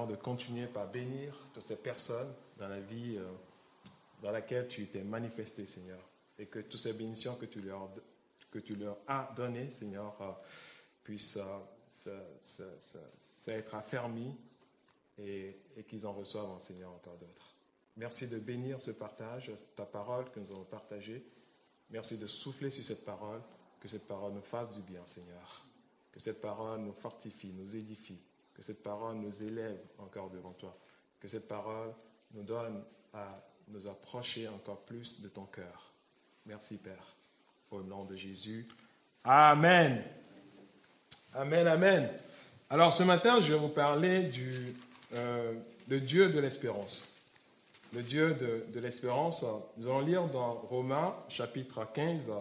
Seigneur, de continuer par bénir toutes ces personnes dans la vie dans laquelle tu t'es manifesté, Seigneur. Et que toutes ces bénédictions que tu leur as données, Seigneur, puissent être affermies et qu'ils en reçoivent, Seigneur, encore d'autres. Merci de bénir ce partage, ta parole que nous avons partagée. Merci de souffler sur cette parole, que cette parole nous fasse du bien, Seigneur. Que cette parole nous fortifie, nous édifie. Que cette parole nous élève encore devant toi. Que cette parole nous donne à nous approcher encore plus de ton cœur. Merci, Père. Au nom de Jésus. Amen. Amen, amen. Alors, ce matin, je vais vous parler le Dieu de l'espérance. Le Dieu de l'espérance. Nous allons lire dans Romains, chapitre 15.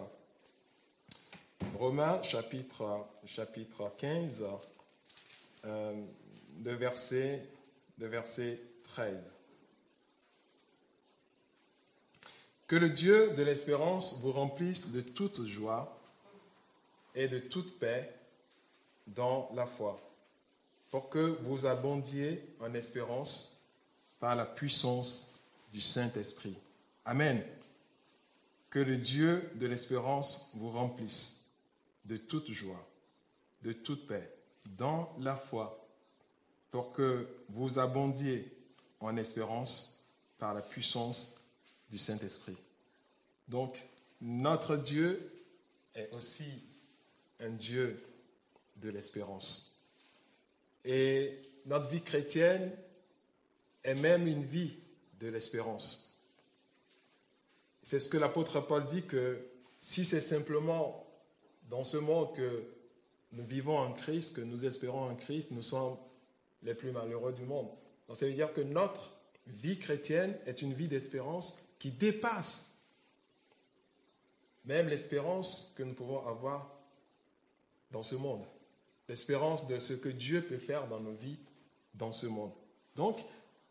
Romains, chapitre 15, de verset 13. Que le Dieu de l'espérance vous remplisse de toute joie et de toute paix dans la foi, pour que vous abondiez en espérance par la puissance du Saint-Esprit. Amen. Que le Dieu de l'espérance vous remplisse de toute joie, de toute paix dans la foi, pour que vous abondiez en espérance par la puissance du Saint-Esprit. Donc, notre Dieu est aussi un Dieu de l'espérance. Et notre vie chrétienne est même une vie de l'espérance. C'est ce que l'apôtre Paul dit, que si c'est simplement dans ce monde que nous vivons en Christ, que nous espérons en Christ, nous sommes les plus malheureux du monde. Donc, ça veut dire que notre vie chrétienne est une vie d'espérance qui dépasse même l'espérance que nous pouvons avoir dans ce monde. L'espérance de ce que Dieu peut faire dans nos vies, dans ce monde. Donc,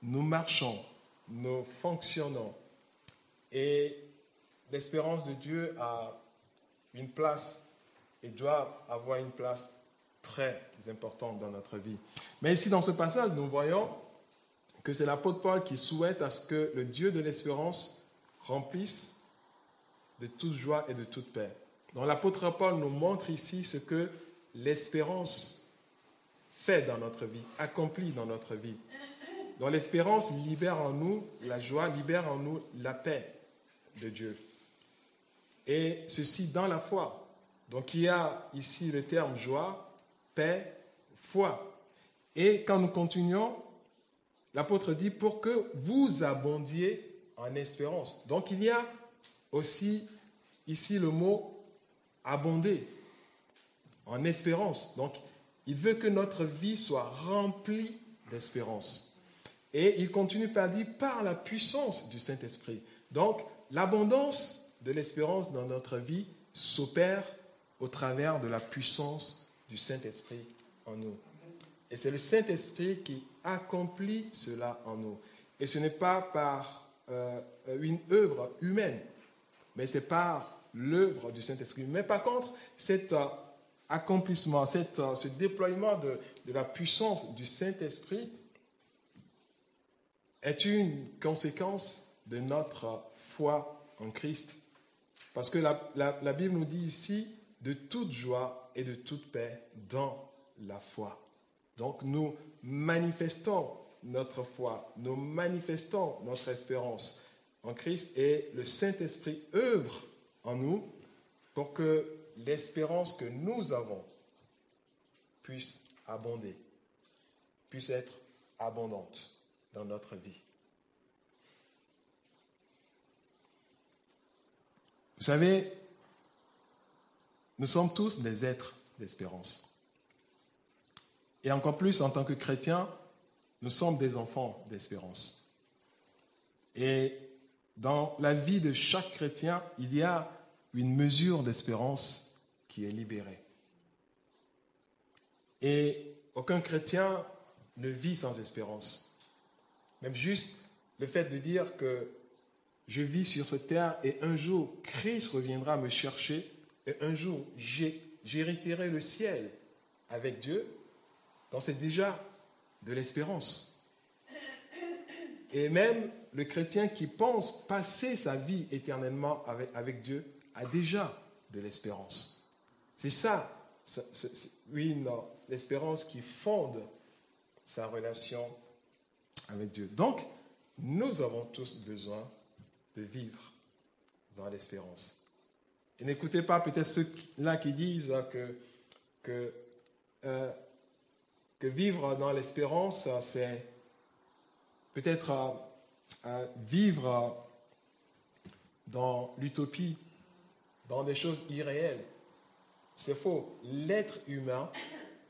nous marchons, nous fonctionnons. Et l'espérance de Dieu a une place et doit avoir une place très importante dans notre vie. Mais ici, dans ce passage, nous voyons que c'est l'apôtre Paul qui souhaite à ce que le Dieu de l'espérance remplisse de toute joie et de toute paix. Donc l'apôtre Paul nous montre ici ce que l'espérance fait dans notre vie, accomplit dans notre vie. Donc l'espérance libère en nous la joie, libère en nous la paix de Dieu. Et ceci dans la foi. Donc il y a ici le terme joie, paix, foi. Et quand nous continuons, l'apôtre dit pour que vous abondiez en espérance. Donc il y a aussi ici le mot abonder en espérance. Donc il veut que notre vie soit remplie d'espérance. Et il continue par dire par la puissance du Saint-Esprit. Donc l'abondance de l'espérance dans notre vie s'opère au travers de la puissance du Saint-Esprit en nous. Et c'est le Saint-Esprit qui accomplit cela en nous. Et ce n'est pas par une œuvre humaine, mais c'est par l'œuvre du Saint-Esprit. Mais par contre, cet accomplissement, ce déploiement de la puissance du Saint-Esprit est une conséquence de notre foi en Christ. Parce que la Bible nous dit ici de toute joie et de toute paix dans la foi. Donc nous manifestons notre foi, nous manifestons notre espérance en Christ et le Saint-Esprit œuvre en nous pour que l'espérance que nous avons puisse abonder, puisse être abondante dans notre vie. Vous savez, nous sommes tous des êtres d'espérance. Et encore plus, en tant que chrétiens, nous sommes des enfants d'espérance. Et dans la vie de chaque chrétien, il y a une mesure d'espérance qui est libérée. Et aucun chrétien ne vit sans espérance. Même juste le fait de dire que je vis sur cette terre et un jour, Christ reviendra me chercher et un jour, j'hériterai le ciel avec Dieu. Donc c'est déjà de l'espérance. Et même le chrétien qui pense passer sa vie éternellement avec Dieu a déjà de l'espérance. C'est ça, l'espérance qui fonde sa relation avec Dieu. Donc, nous avons tous besoin de vivre dans l'espérance. Et n'écoutez pas peut-être ceux-là qui disent que vivre dans l'espérance, c'est peut-être vivre dans l'utopie, dans des choses irréelles. C'est faux. L'être humain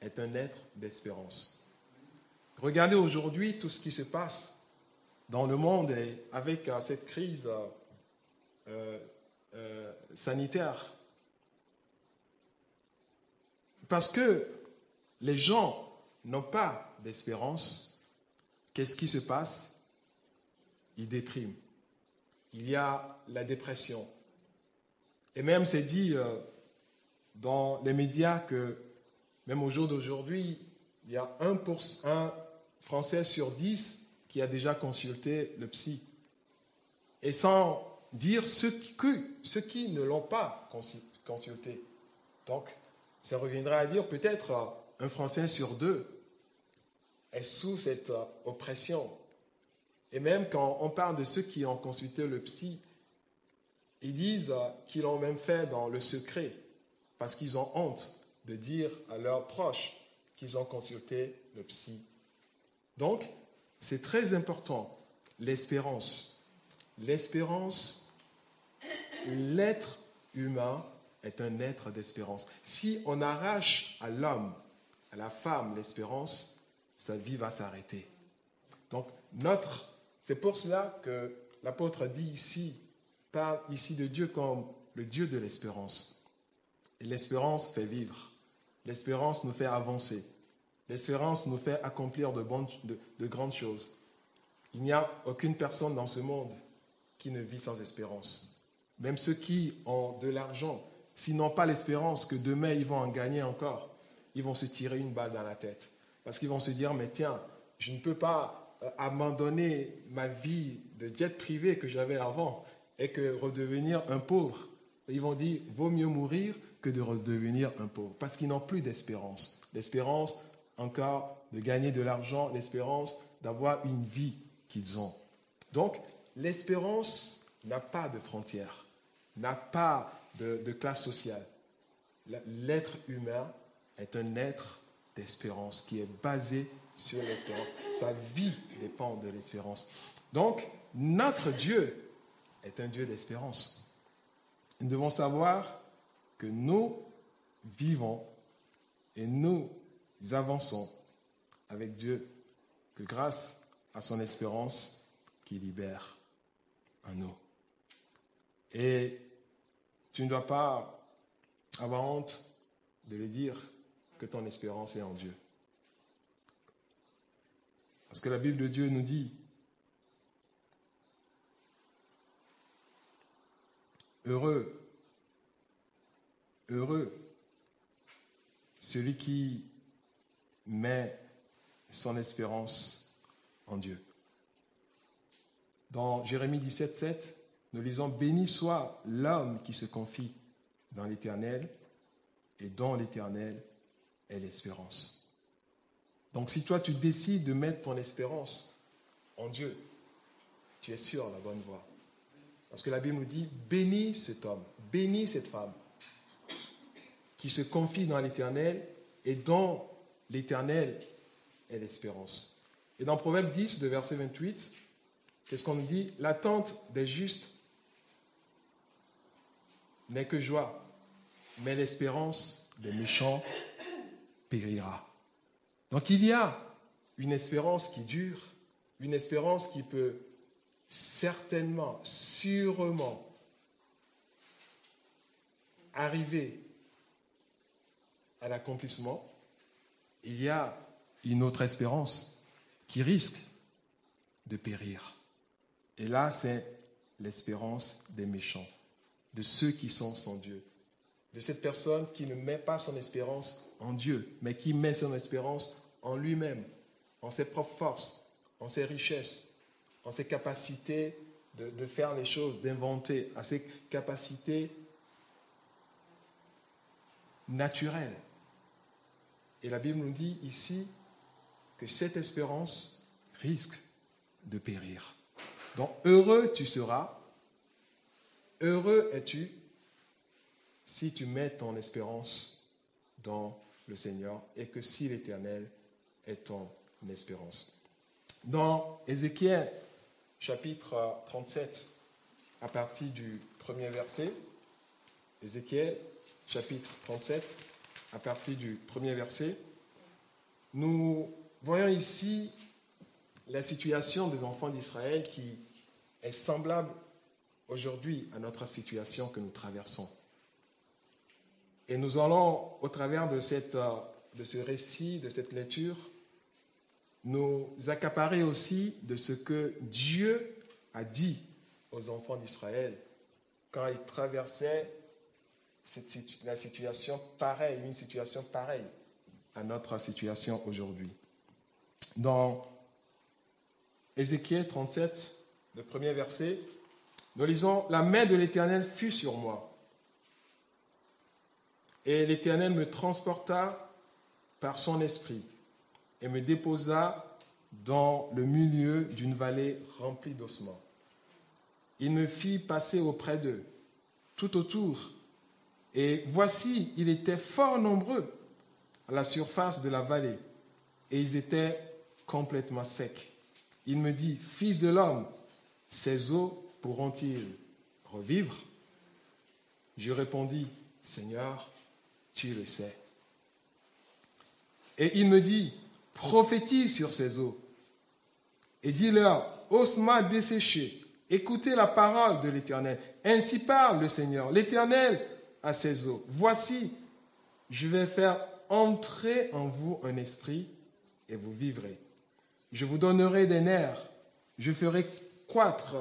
est un être d'espérance. Regardez aujourd'hui tout ce qui se passe dans le monde et avec cette crise sanitaire. Parce que les gens n'ont pas d'espérance, qu'est-ce qui se passe? Ils dépriment. Il y a la dépression. Et même c'est dit dans les médias que même au jour d'aujourd'hui, il y a 1 Français sur 10 qui a déjà consulté le psy. Et sans dire ceux qui ne l'ont pas consulté. Donc, ça reviendra à dire peut-être un Français sur 2 est sous cette oppression. Et même quand on parle de ceux qui ont consulté le psy, ils disent qu'ils l'ont même fait dans le secret, parce qu'ils ont honte de dire à leurs proches qu'ils ont consulté le psy. Donc, c'est très important, l'espérance. L'espérance, l'être humain est un être d'espérance. Si on arrache à l'homme, à la femme, l'espérance, sa vie va s'arrêter. Donc, c'est pour cela que l'apôtre dit ici, parle ici de Dieu comme le Dieu de l'espérance. Et l'espérance fait vivre. L'espérance nous fait avancer. L'espérance nous fait accomplir de grandes choses. Il n'y a aucune personne dans ce monde qui ne vit sans espérance. Même ceux qui ont de l'argent, s'ils n'ont pas l'espérance que demain ils vont en gagner encore, ils vont se tirer une balle dans la tête. Parce qu'ils vont se dire, mais tiens, je ne peux pas abandonner ma vie de jet privé que j'avais avant et que redevenir un pauvre. Ils vont dire, vaut mieux mourir que de redevenir un pauvre. Parce qu'ils n'ont plus d'espérance. L'espérance encore de gagner de l'argent, l'espérance d'avoir une vie qu'ils ont. Donc, l'espérance n'a pas de frontières, n'a pas de classe sociale. L'être humain est un être d'espérance qui est basé sur l'espérance. Sa vie dépend de l'espérance. Donc, notre Dieu est un Dieu d'espérance. Nous devons savoir que nous vivons et nous avançons avec Dieu, que grâce à son espérance qui libère en nous. Et tu ne dois pas avoir honte de le dire que ton espérance est en Dieu. Parce que la Bible de Dieu nous dit, heureux celui qui met son espérance en Dieu. Dans Jérémie 17, 7, nous lisons « Béni soit l'homme qui se confie dans l'Éternel et dont l'Éternel est l'espérance. » Donc si toi tu décides de mettre ton espérance en Dieu, tu es sur la bonne voie. Parce que la Bible nous dit « Bénis cet homme, bénis cette femme qui se confie dans l'Éternel et dont l'Éternel est l'espérance. » Et dans Proverbe 10, de verset 28, qu'est-ce qu'on nous dit? « L'attente des justes n'est que joie, mais l'espérance des méchants périra. » Donc il y a une espérance qui dure, une espérance qui peut certainement, sûrement arriver à l'accomplissement. Il y a une autre espérance qui risque de périr. Et là, c'est l'espérance des méchants, de ceux qui sont sans Dieu, de cette personne qui ne met pas son espérance en Dieu, mais qui met son espérance en lui-même, en ses propres forces, en ses richesses, dans ses capacités de faire les choses, d'inventer, à ses capacités naturelles. Et la Bible nous dit ici que cette espérance risque de périr. Donc, heureux tu seras, heureux es-tu si tu mets ton espérance dans le Seigneur et que si l'Éternel est ton espérance. Dans Ézéchiel, chapitre 37, à partir du premier verset, Ézéchiel, chapitre 37, à partir du premier verset, nous voyons ici la situation des enfants d'Israël qui est semblable aujourd'hui à notre situation que nous traversons. Et nous allons, au travers de ce récit, de cette lecture, nous accaparer aussi de ce que Dieu a dit aux enfants d'Israël quand ils traversaient la situation pareille, une situation pareille à notre situation aujourd'hui. Dans Ézéchiel 37, le premier verset, nous lisons « La main de l'Éternel fut sur moi, et l'Éternel me transporta par son esprit et me déposa dans le milieu d'une vallée remplie d'ossements. Il me fit passer auprès d'eux, tout autour, et voici, ils étaient fort nombreux à la surface de la vallée, et ils étaient complètement secs. Il me dit, « Fils de l'homme, ces eaux pourront-ils revivre ?» Je répondis, « Seigneur, tu le sais. » Et il me dit, « Prophétise sur ces eaux, et dis-leur, ossements desséchés, écoutez la parole de l'Éternel. Ainsi parle le Seigneur, l'Éternel à ces eaux. Voici, je vais faire entrer en vous un esprit, et vous vivrez. Je vous donnerai des nerfs, je ferai croître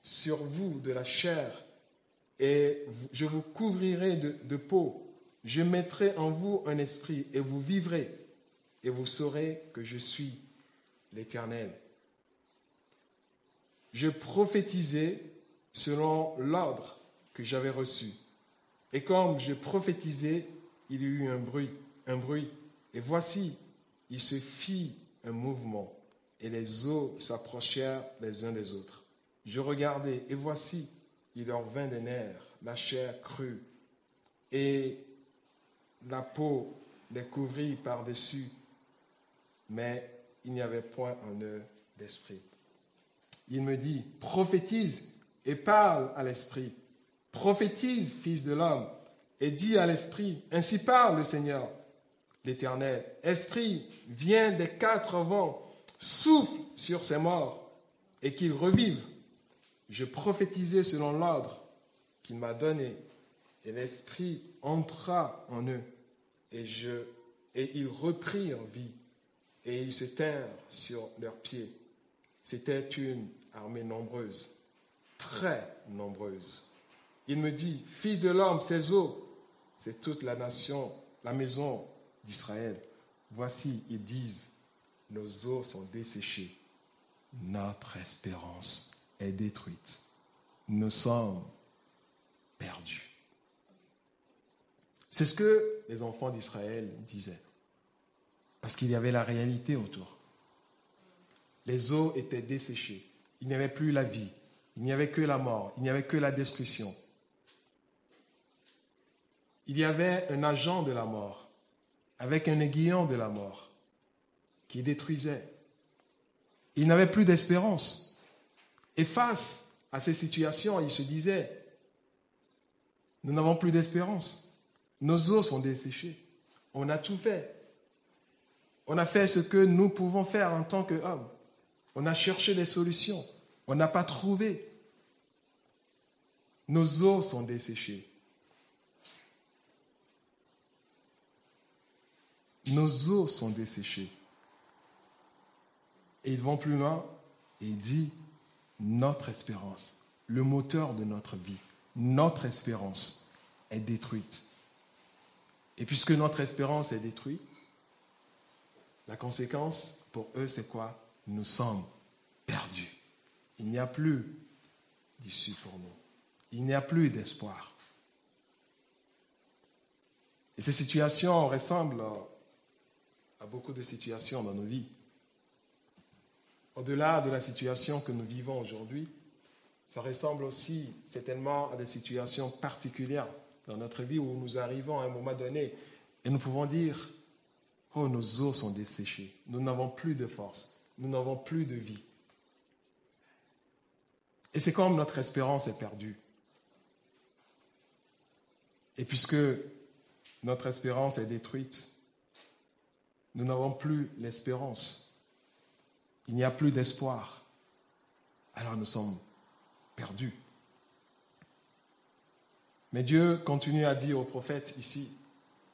sur vous de la chair, et je vous couvrirai de peau. Je mettrai en vous un esprit, et vous vivrez, et vous saurez que je suis l'Éternel. Je prophétisais selon l'ordre que j'avais reçu. Et comme je prophétisais, il y eut un bruit. Et voici, il se fit un mouvement, et les eaux s'approchèrent les uns des autres. Je regardai, et voici, il leur vint des nerfs, la chair crue, et la peau les couvrit par-dessus, mais il n'y avait point en eux d'esprit. Il me dit, prophétise et parle à l'esprit. Prophétise, fils de l'homme, et dis à l'esprit, ainsi parle le Seigneur, l'Éternel. Esprit, viens des quatre vents, souffle sur ces morts, et qu'ils revivent. Je prophétisai selon l'ordre qu'il m'a donné, et l'esprit entra en eux, et ils reprirent vie, et ils se tinrent sur leurs pieds. C'était une armée nombreuse, très nombreuse. Il me dit, fils de l'homme, ces eaux, c'est toute la nation, la maison d'Israël. Voici, ils disent, nos eaux sont desséchées, notre espérance est détruite, nous sommes perdus. C'est ce que les enfants d'Israël disaient, parce qu'il y avait la réalité autour. Les eaux étaient desséchées. Il n'y avait plus la vie. Il n'y avait que la mort. Il n'y avait que la destruction. Il y avait un agent de la mort, avec un aiguillon de la mort, qui détruisait. Il n'avait plus d'espérance. Et face à ces situations, il se disait, nous n'avons plus d'espérance. Nos eaux sont desséchées. On a tout fait. On a fait ce que nous pouvons faire en tant qu'hommes. On a cherché des solutions. On n'a pas trouvé. Nos eaux sont desséchées. Nos eaux sont desséchées. Et ils vont plus loin et il dit, notre espérance, le moteur de notre vie, notre espérance est détruite. Et puisque notre espérance est détruite, la conséquence pour eux, c'est quoi? Nous sommes perdus. il n'y a plus d'issue pour nous. Il n'y a plus d'espoir. Et ces situations ressemblent à beaucoup de situations dans nos vies. Au-delà de la situation que nous vivons aujourd'hui, ça ressemble aussi certainement à des situations particulières dans notre vie où nous arrivons à un moment donné et nous pouvons dire « Oh, nos os sont desséchés, nous n'avons plus de force, nous n'avons plus de vie. » Et c'est comme notre espérance est perdue. Et puisque notre espérance est détruite, nous n'avons plus l'espérance. Il n'y a plus d'espoir. Alors nous sommes perdus. Mais Dieu continue à dire aux prophètes ici,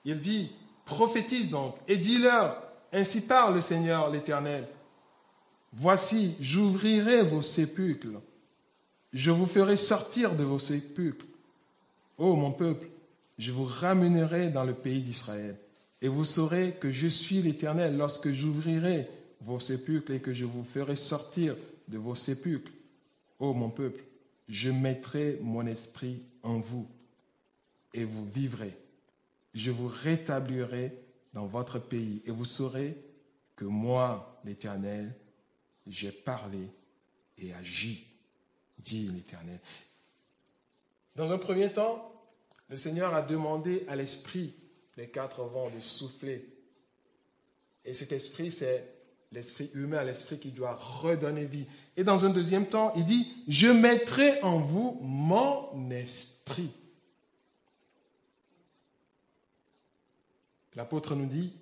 il dit, prophétise donc et dis-leur, ainsi parle le Seigneur l'Éternel. Voici, j'ouvrirai vos sépulcres, je vous ferai sortir de vos sépulcres. Ô mon peuple, je vous ramènerai dans le pays d'Israël. Et vous saurez que je suis l'Éternel lorsque j'ouvrirai vos sépulcres et que je vous ferai sortir de vos sépulcres. Ô mon peuple, je mettrai mon esprit en vous et vous vivrez. Je vous rétablirai dans votre pays et vous saurez que moi, l'Éternel, j'ai parlé et agi, dit l'Éternel. Dans un premier temps, le Seigneur a demandé à l'esprit des 4 vents de souffler. Et cet esprit, c'est l'esprit humain, l'esprit qui doit redonner vie. Et dans un deuxième temps, il dit, je mettrai en vous mon esprit. L'apôtre nous dit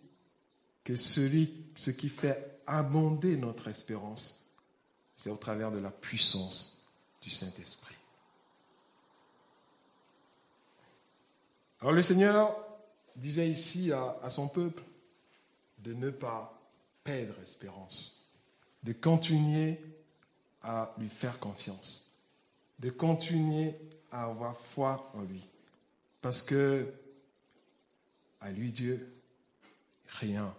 que ce qui fait abonder notre espérance, c'est au travers de la puissance du Saint-Esprit. Alors le Seigneur disait ici à son peuple de ne pas perdre espérance, de continuer à lui faire confiance, de continuer à avoir foi en lui. Parce que à lui, Dieu, rien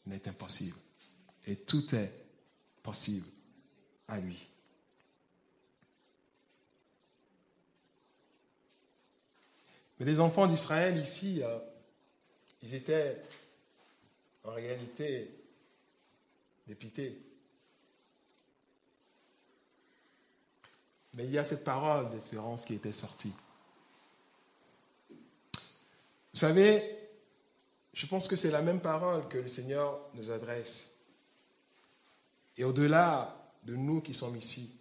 n'est impossible. Et tout est possible à lui. Mais les enfants d'Israël ici, ils étaient en réalité dépités. Mais il y a cette parole d'espérance qui était sortie. Vous savez, je pense que c'est la même parole que le Seigneur nous adresse. Et au-delà de nous qui sommes ici,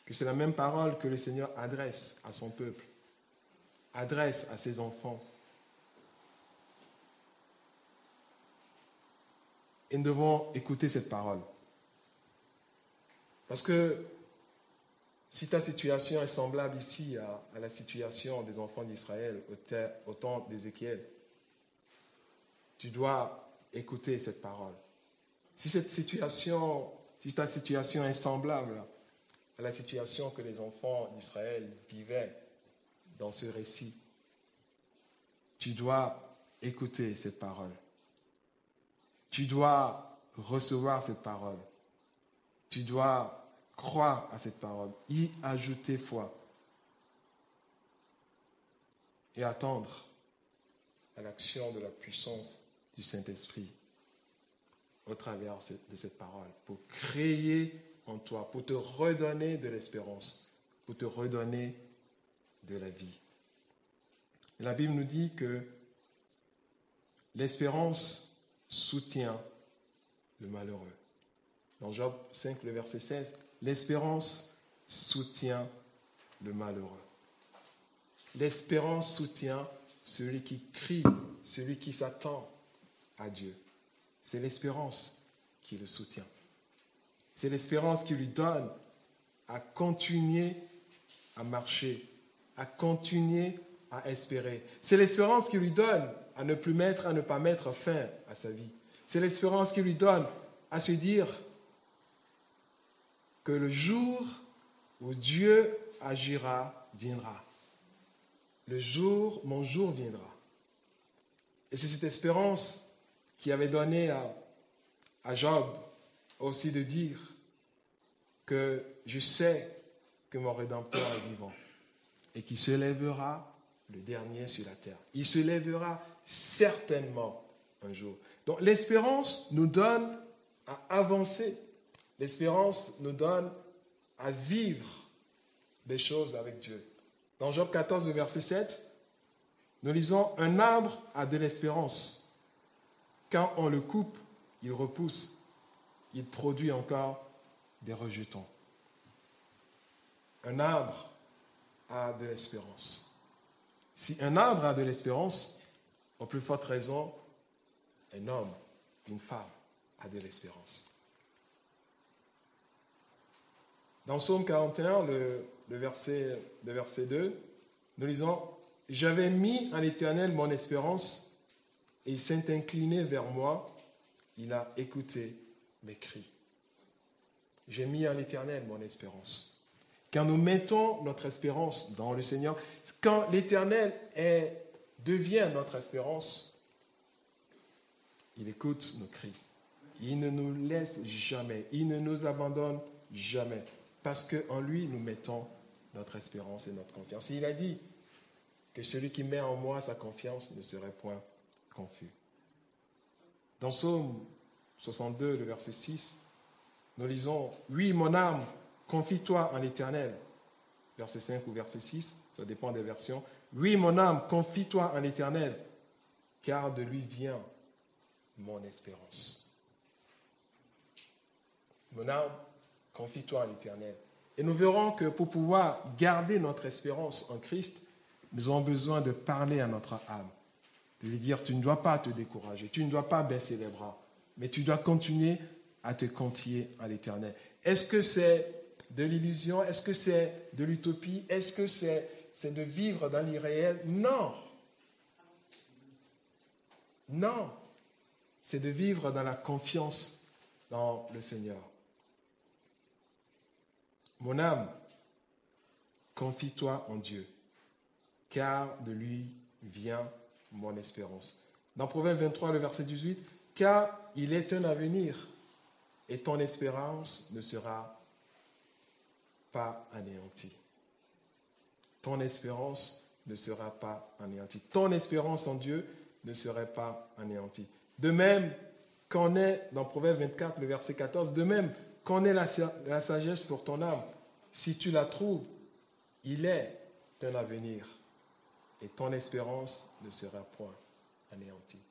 que c'est la même parole que le Seigneur adresse à son peuple, adresse à ses enfants. Et nous devons écouter cette parole. Parce que si ta situation est semblable ici à la situation des enfants d'Israël au temps d'Ézéchiel, tu dois écouter cette parole. Si ta situation est semblable à la situation que les enfants d'Israël vivaient dans ce récit, tu dois écouter cette parole. Tu dois recevoir cette parole. Tu dois croire à cette parole, y ajouter foi et attendre à l'action de la puissance du Saint-Esprit au travers de cette parole pour créer en toi, pour te redonner de l'espérance, pour te redonner de la vie. Et la Bible nous dit que l'espérance soutient le malheureux. Dans Job 5, le verset 16, l'espérance soutient le malheureux. L'espérance soutient celui qui crie, celui qui s'attend à Dieu. C'est l'espérance qui le soutient. C'est l'espérance qui lui donne à continuer à marcher, à continuer à espérer. C'est l'espérance qui lui donne à ne pas mettre fin à sa vie. C'est l'espérance qui lui donne à se dire que le jour où Dieu agira viendra. Mon jour viendra. Et c'est cette espérance qui avait donné à Job aussi de dire que je sais que mon Rédempteur est vivant et qu'il se lèvera le dernier sur la terre. Il se lèvera certainement un jour. Donc l'espérance nous donne à avancer. L'espérance nous donne à vivre des choses avec Dieu. Dans Job 14, verset 7, nous lisons « Un arbre a de l'espérance. Quand on le coupe, il repousse. Il produit encore des rejetons. » Un arbre a de l'espérance. Si un arbre a de l'espérance, en plus forte raison, un homme, une femme a de l'espérance. Dans Psaume 41, le verset 2, nous lisons « J'avais mis en l'Éternel mon espérance, et il s'est incliné vers moi, il a écouté mes cris. » J'ai mis en l'Éternel mon espérance. Quand nous mettons notre espérance dans le Seigneur, quand l'Éternel devient notre espérance, il écoute nos cris. Il ne nous laisse jamais, il ne nous abandonne jamais. Parce qu'en lui, nous mettons notre espérance et notre confiance. Et il a dit que celui qui met en moi sa confiance ne serait point confus. Dans Psaume 62, le verset 6, nous lisons « Oui, mon âme, confie-toi en l'Éternel ». Verset 5 ou verset 6, ça dépend des versions. « Oui, mon âme, confie-toi en l'Éternel, car de lui vient mon espérance. » Mon âme, confie-toi en l'Éternel. Et nous verrons que pour pouvoir garder notre espérance en Christ, nous avons besoin de parler à notre âme, de lui dire, tu ne dois pas te décourager, tu ne dois pas baisser les bras, mais tu dois continuer à te confier à l'Éternel. Est-ce que c'est de l'illusion? Est-ce que c'est de l'utopie? Est-ce que c'est de vivre dans l'irréel? Non. Non. C'est de vivre dans la confiance dans le Seigneur. Mon âme, confie-toi en Dieu, car de lui vient mon espérance. Dans Proverbe 23, le verset 18, « Car il est un avenir, et ton espérance ne sera pas anéantie. » Ton espérance ne sera pas anéantie. Ton espérance en Dieu ne serait pas anéantie. De même qu'on est, dans Proverbe 24, le verset 14, de même qu'on est la sagesse pour ton âme. Si tu la trouves, il est un avenir et ton espérance ne sera point anéantie.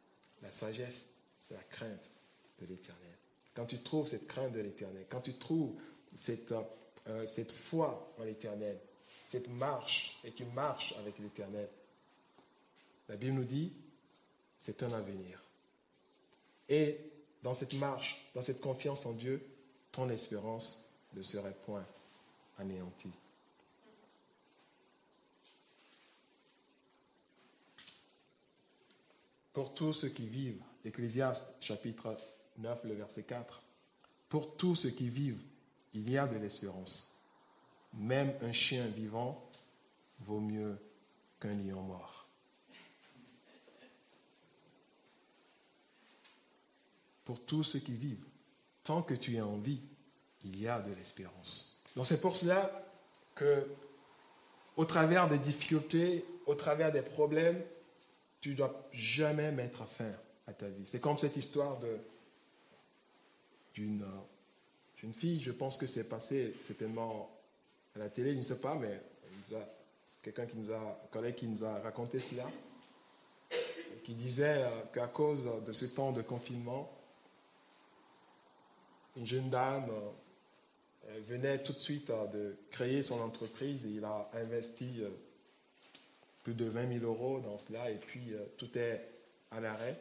La sagesse, c'est la crainte de l'Éternel. Quand tu trouves cette crainte de l'Éternel, quand tu trouves cette foi en l'Éternel, cette marche, et tu marches avec l'Éternel, la Bible nous dit, c'est un avenir. Et dans cette marche, dans cette confiance en Dieu, ton espérance ne serait point anéantie. Pour tous ceux qui vivent, Ecclésiaste chapitre 9, le verset 4, pour tous ceux qui vivent, il y a de l'espérance. Même un chien vivant vaut mieux qu'un lion mort. Pour tous ceux qui vivent, tant que tu es en vie, il y a de l'espérance. Donc c'est pour cela que, au travers des difficultés, au travers des problèmes, tu ne dois jamais mettre fin à ta vie. C'est comme cette histoire d'une fille, je pense que c'est passé certainement à la télé, je ne sais pas, mais un collègue qui nous a raconté cela, qui disait qu'à cause de ce temps de confinement, une jeune dame venait tout de suite de créer son entreprise et il a investi plus de 20 000 euros dans cela et puis tout est à l'arrêt.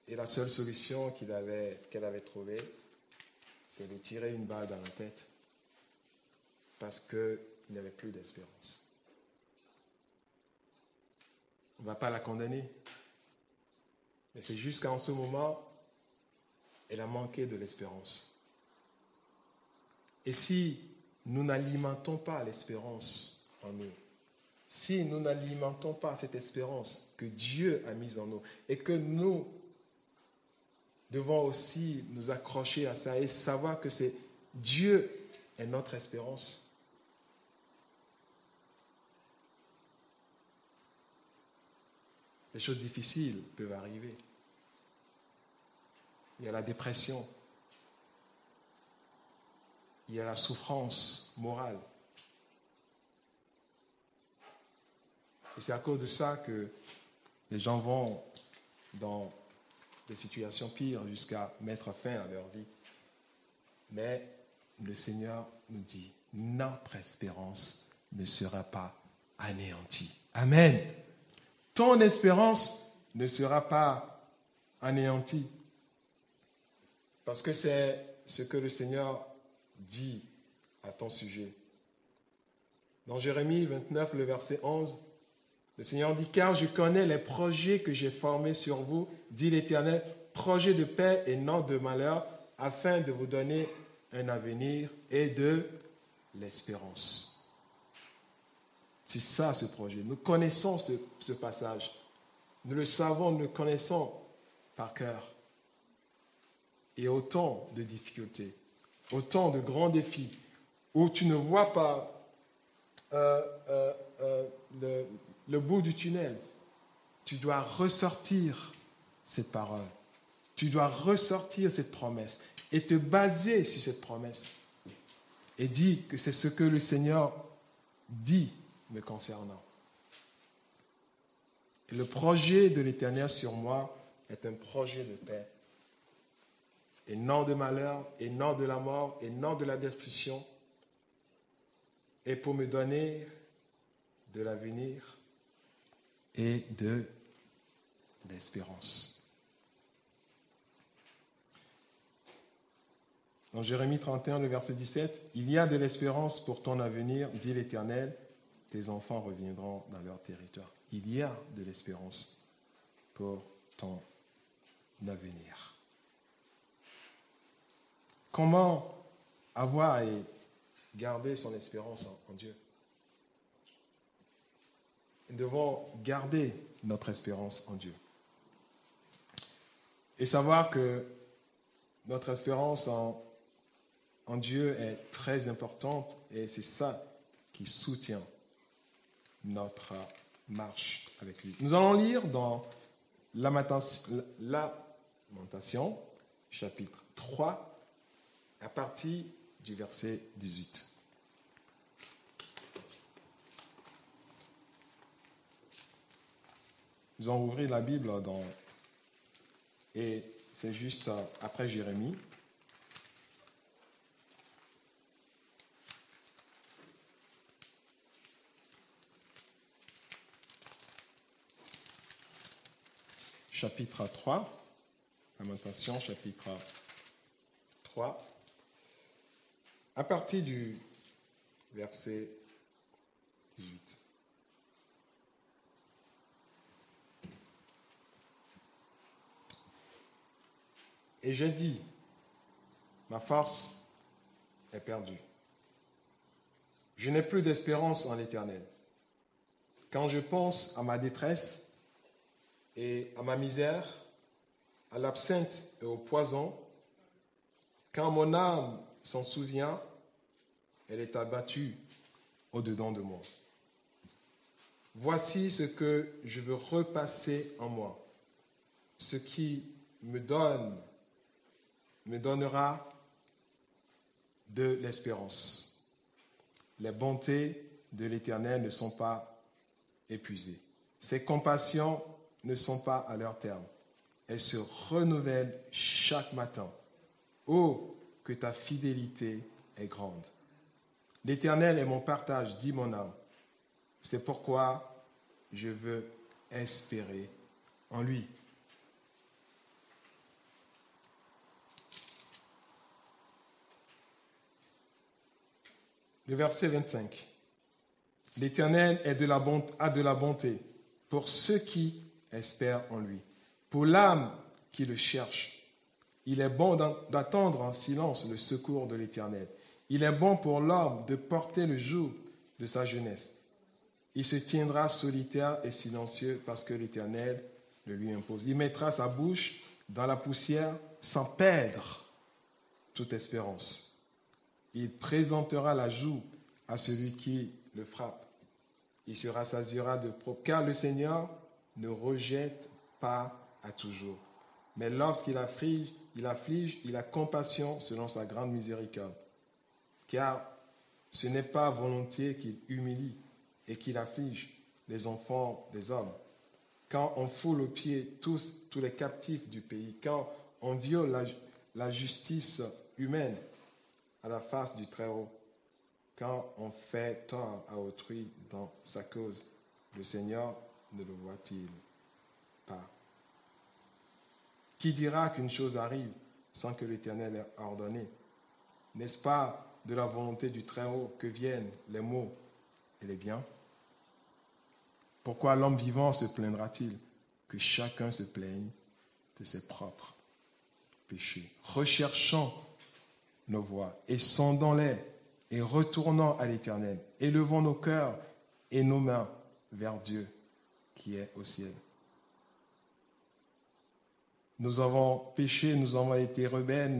Et la seule solution qu'elle avait trouvée, c'est de tirer une balle dans la tête parce qu'il n'y avait plus d'espérance. On ne va pas la condamner, mais c'est juste qu'en ce moment, elle a manqué de l'espérance. Et si nous n'alimentons pas l'espérance en nous, si nous n'alimentons pas cette espérance que Dieu a mise en nous et que nous devons aussi nous accrocher à ça et savoir que c'est Dieu est notre espérance. Les choses difficiles peuvent arriver. Il y a la dépression. Il y a la souffrance morale. Et c'est à cause de ça que les gens vont dans des situations pires jusqu'à mettre fin à leur vie. Mais le Seigneur nous dit, notre espérance ne sera pas anéantie. Amen. Ton espérance ne sera pas anéantie. Parce que c'est ce que le Seigneur dit à ton sujet. Dans Jérémie 29, le verset 11, le Seigneur dit, « Car je connais les projets que j'ai formés sur vous, dit l'Éternel, projets de paix et non de malheur, afin de vous donner un avenir et de l'espérance. » C'est ça ce projet. Nous connaissons ce passage. Nous le savons, nous le connaissons par cœur. Et autant de difficultés, autant de grands défis, où tu ne vois pas le bout du tunnel, tu dois ressortir cette parole. Tu dois ressortir cette promesse et te baser sur cette promesse. Et dis que c'est ce que le Seigneur dit me concernant. Et le projet de l'Éternel sur moi est un projet de paix. Et non de malheur, et non de la mort, et non de la destruction. Et pour me donner de l'avenir et de l'espérance. Dans Jérémie 31, le verset 17, « Il y a de l'espérance pour ton avenir, dit l'Éternel, tes enfants reviendront dans leur territoire. » Il y a de l'espérance pour ton avenir. Comment avoir et garder son espérance en Dieu? Nous devons garder notre espérance en Dieu. Et savoir que notre espérance en Dieu est très importante et c'est ça qui soutient notre marche avec lui. Nous allons lire dans Lamentation, chapitre 3, à partir du verset 18. Nous allons ouvrir la Bible et c'est juste après Jérémie. Chapitre 3, Lamentation, chapitre 3, à partir du verset 18. Et j'ai dit, ma force est perdue. Je n'ai plus d'espérance en l'Éternel. Quand je pense à ma détresse et à ma misère, à l'absinthe et au poison, quand mon âme s'en souvient, elle est abattue au-dedans de moi. Voici ce que je veux repasser en moi. Ce qui me donnera de l'espérance. Les bontés de l'Éternel ne sont pas épuisées. Ses compassions ne sont pas à leur terme. Elles se renouvellent chaque matin. Oh, que ta fidélité est grande. L'Éternel est mon partage, dit mon âme. C'est pourquoi je veux espérer en lui. Le verset 25. L'Éternel a de la bonté pour ceux qui espèrent en lui, pour l'âme qui le cherche. Il est bon d'attendre en silence le secours de l'Éternel. Il est bon pour l'homme de porter le joug de sa jeunesse. Il se tiendra solitaire et silencieux parce que l'Éternel le lui impose. Il mettra sa bouche dans la poussière sans perdre toute espérance. Il présentera la joue à celui qui le frappe. Il se rassasiera de propre, car le Seigneur ne rejette pas à toujours. Mais lorsqu'il afflige, il a compassion selon sa grande miséricorde. Car ce n'est pas volontiers qu'il humilie et qu'il afflige les enfants des hommes. Quand on foule aux pieds tous les captifs du pays, quand on viole la justice humaine à la face du Très-Haut, quand on fait tort à autrui dans sa cause, le Seigneur ne le voit-il pas? Qui dira qu'une chose arrive sans que l'Éternel ait ordonné? N'est-ce pas de la volonté du Très-Haut que viennent les maux et les biens? Pourquoi l'homme vivant se plaindra-t-il? Que chacun se plaigne de ses propres péchés. Recherchons nos voies et sondons-les et retournons à l'Éternel. Élevons nos cœurs et nos mains vers Dieu qui est au ciel. Nous avons péché, nous avons été rebelles,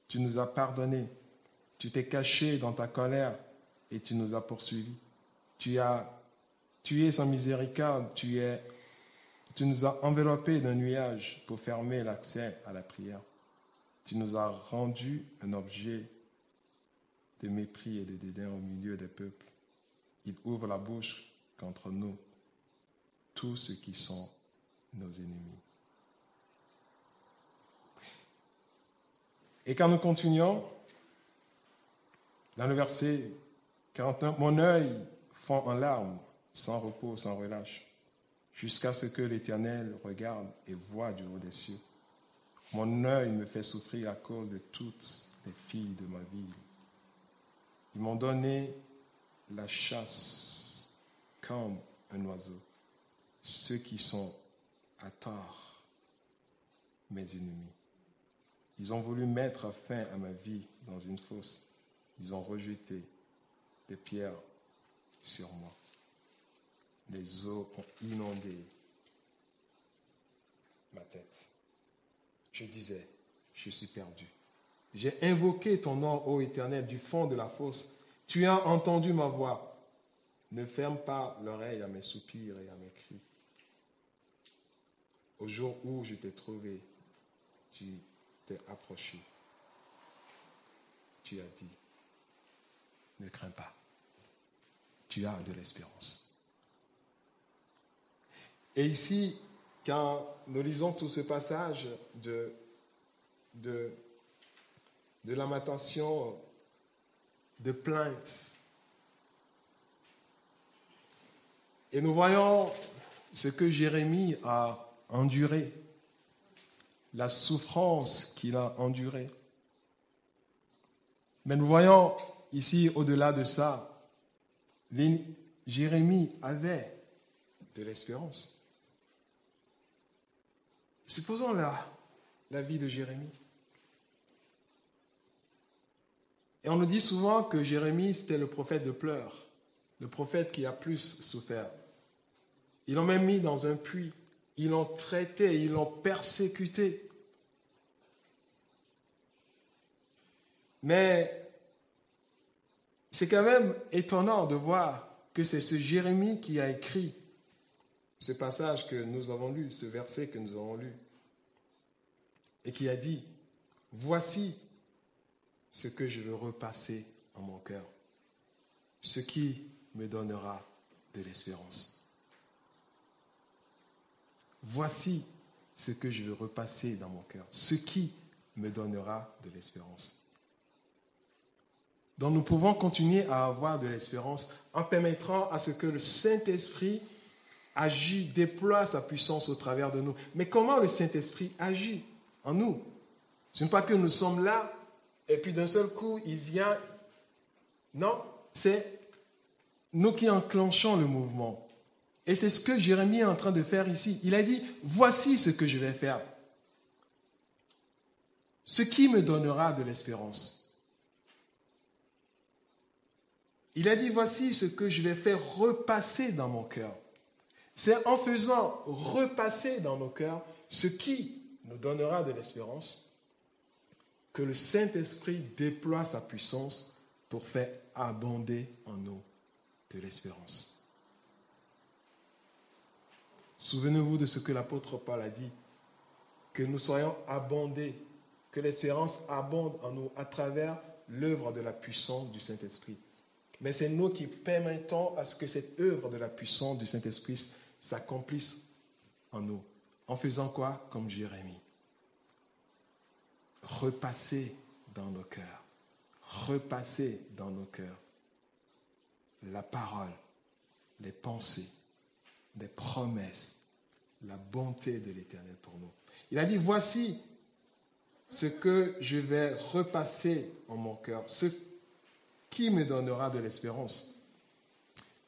tu nous as pardonnés. Tu t'es caché dans ta colère et tu nous as poursuivis. Tu es sans miséricorde, tu nous as enveloppés d'un nuage pour fermer l'accès à la prière. Tu nous as rendus un objet de mépris et de dédain au milieu des peuples. Il ouvre la bouche contre nous, tous ceux qui sont nos ennemis. Et quand nous continuons, dans le verset 49, « Mon œil fond en larmes, sans repos, sans relâche, jusqu'à ce que l'Éternel regarde et voie du haut des cieux. Mon œil me fait souffrir à cause de toutes les filles de ma vie. Ils m'ont donné la chasse comme un oiseau, ceux qui sont à tort, mes ennemis. Ils ont voulu mettre fin à ma vie dans une fosse. Ils ont rejeté des pierres sur moi. Les eaux ont inondé ma tête. Je disais, je suis perdu. J'ai invoqué ton nom, ô Éternel, du fond de la fosse. Tu as entendu ma voix. Ne ferme pas l'oreille à mes soupirs et à mes cris. Au jour où je t'ai trouvé, tu t'es approché. Tu as dit, ne crains pas. Tu as de l'espérance. Et ici, quand nous lisons tout ce passage de lamentation, de plainte, et nous voyons ce que Jérémie a enduré, la souffrance qu'il a endurée. Mais nous voyons ici, au-delà de ça, Jérémie avait de l'espérance. Supposons la vie de Jérémie. Et on nous dit souvent que Jérémie, c'était le prophète de pleurs, le prophète qui a plus souffert. Ils l'ont même mis dans un puits, ils l'ont traité, ils l'ont persécuté. Mais c'est quand même étonnant de voir que c'est ce Jérémie qui a écrit ce passage que nous avons lu, ce verset que nous avons lu, et qui a dit, « Voici ce que je veux repasser en mon cœur, ce qui me donnera de l'espérance. Voici ce que je veux repasser dans mon cœur, ce qui me donnera de l'espérance. » Donc nous pouvons continuer à avoir de l'espérance en permettant à ce que le Saint-Esprit agit, déploie sa puissance au travers de nous. Mais comment le Saint-Esprit agit en nous? Ce n'est pas que nous sommes là et puis d'un seul coup, il vient. Non, c'est nous qui enclenchons le mouvement. Et c'est ce que Jérémie est en train de faire ici. Il a dit, voici ce que je vais faire. Ce qui me donnera de l'espérance. Il a dit, voici ce que je vais faire repasser dans mon cœur. C'est en faisant repasser dans nos cœurs ce qui nous donnera de l'espérance que le Saint-Esprit déploie sa puissance pour faire abonder en nous de l'espérance. Souvenez-vous de ce que l'apôtre Paul a dit, que nous soyons abondés, que l'espérance abonde en nous à travers l'œuvre de la puissance du Saint-Esprit. Mais c'est nous qui permettons à ce que cette œuvre de la puissance du Saint-Esprit s'accomplisse en nous. En faisant quoi? Comme Jérémie. Repasser dans nos cœurs. Repasser dans nos cœurs la parole, les pensées, les promesses, la bonté de l'Éternel pour nous. Il a dit, voici ce que je vais repasser en mon cœur, ce qui me donnera de l'espérance.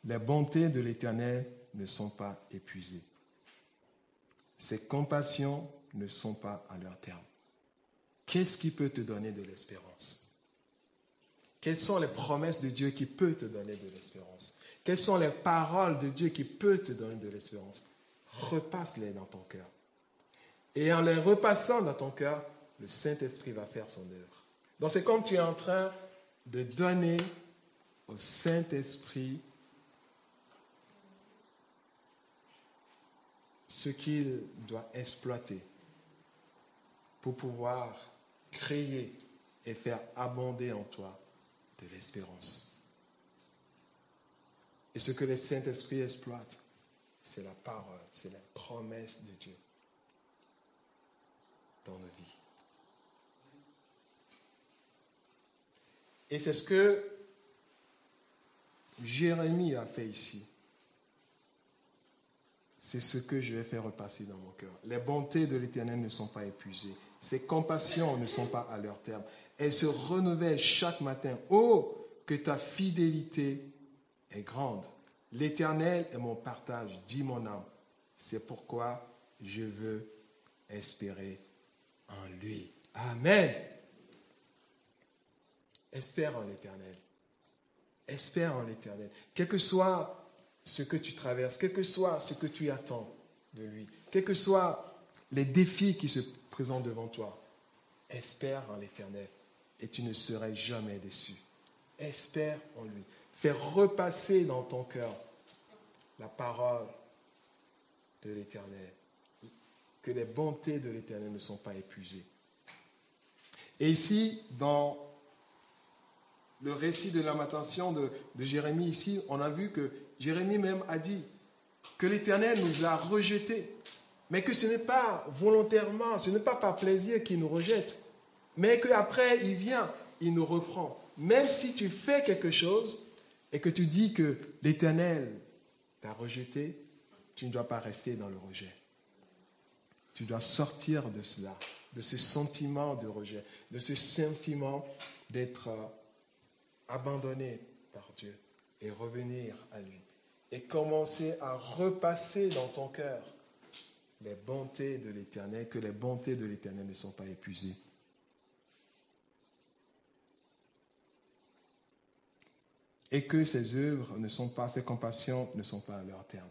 Les bontés de l'Éternel ne sont pas épuisées. Ses compassions ne sont pas à leur terme. Qu'est-ce qui peut te donner de l'espérance? Quelles sont les promesses de Dieu qui peuvent te donner de l'espérance? Quelles sont les paroles de Dieu qui peuvent te donner de l'espérance? Repasse-les dans ton cœur. Et en les repassant dans ton cœur, le Saint-Esprit va faire son œuvre. Donc c'est comme tu es en train de donner au Saint-Esprit ce qu'il doit exploiter pour pouvoir créer et faire abonder en toi de l'espérance. Et ce que le Saint-Esprit exploite, c'est la parole, c'est la promesse de Dieu dans nos vies. Et c'est ce que Jérémie a fait ici. C'est ce que je vais faire repasser dans mon cœur. Les bontés de l'Éternel ne sont pas épuisées. Ses compassions ne sont pas à leur terme. Elles se renouvellent chaque matin. Oh, que ta fidélité est grande. L'Éternel est mon partage, dit mon âme. C'est pourquoi je veux espérer en lui. Amen. Espère en l'Éternel. Espère en l'Éternel. Quel que soit ce que tu traverses, quel que soit ce que tu attends de lui, quels que soient les défis qui se présentent devant toi, espère en l'Éternel et tu ne seras jamais déçu. Espère en lui. Fais repasser dans ton cœur la parole de l'Éternel, que les bontés de l'Éternel ne sont pas épuisées. Et ici, dans le récit de lamentation de Jérémie, ici, on a vu que Jérémie même a dit que l'Éternel nous a rejetés, mais que ce n'est pas volontairement, ce n'est pas par plaisir qu'il nous rejette, mais qu'après, il vient, il nous reprend. Même si tu fais quelque chose et que tu dis que l'Éternel t'a rejeté, tu ne dois pas rester dans le rejet. Tu dois sortir de cela, de ce sentiment de rejet, de ce sentiment d'être abandonné par Dieu et revenir à lui. Et commencer à repasser dans ton cœur les bontés de l'Éternel, que les bontés de l'Éternel ne sont pas épuisées. Et que ses œuvres ne sont pas, ses compassions ne sont pas à leur terme.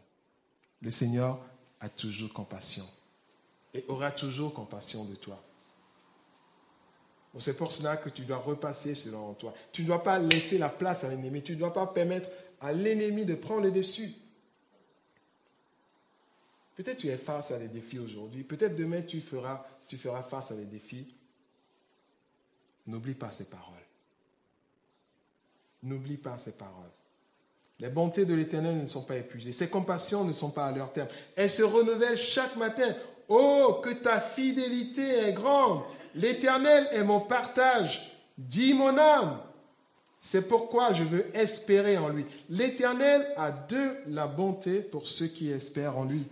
Le Seigneur a toujours compassion et aura toujours compassion de toi. C'est pour cela que tu dois repasser selon toi. Tu ne dois pas laisser la place à l'ennemi. Tu ne dois pas permettre à l'ennemi de prendre le dessus. Peut-être tu es face à des défis aujourd'hui. Peut-être demain tu feras face à des défis. N'oublie pas ces paroles. N'oublie pas ces paroles. Les bontés de l'Éternel ne sont pas épuisées. Ses compassions ne sont pas à leur terme. Elles se renouvellent chaque matin. Oh, que ta fidélité est grande. L'Éternel est mon partage, dit mon âme. C'est pourquoi je veux espérer en lui. L'Éternel a de la bonté pour ceux qui espèrent en lui.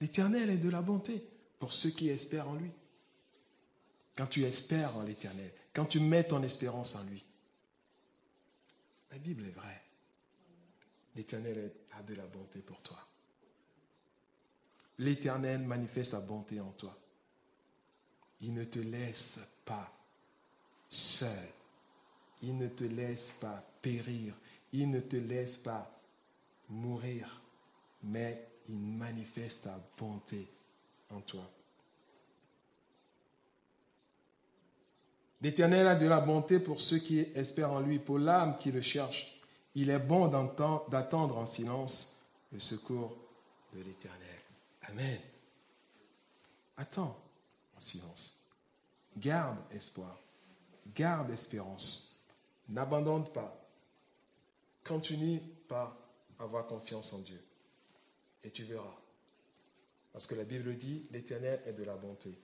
L'Éternel est de la bonté pour ceux qui espèrent en lui. Quand tu espères en l'Éternel, quand tu mets ton espérance en lui, la Bible est vraie. L'Éternel a de la bonté pour toi. L'Éternel manifeste sa bonté en toi. Il ne te laisse pas seul. Il ne te laisse pas périr. Il ne te laisse pas mourir. Mais il manifeste sa bonté en toi. L'Éternel a de la bonté pour ceux qui espèrent en lui, pour l'âme qui le cherche. Il est bon d'attendre en silence le secours de l'Éternel. Amen. Attends en silence. Garde espoir. Garde espérance. N'abandonne pas. Continue par avoir confiance en Dieu. Et tu verras. Parce que la Bible dit, l'Éternel est de la bonté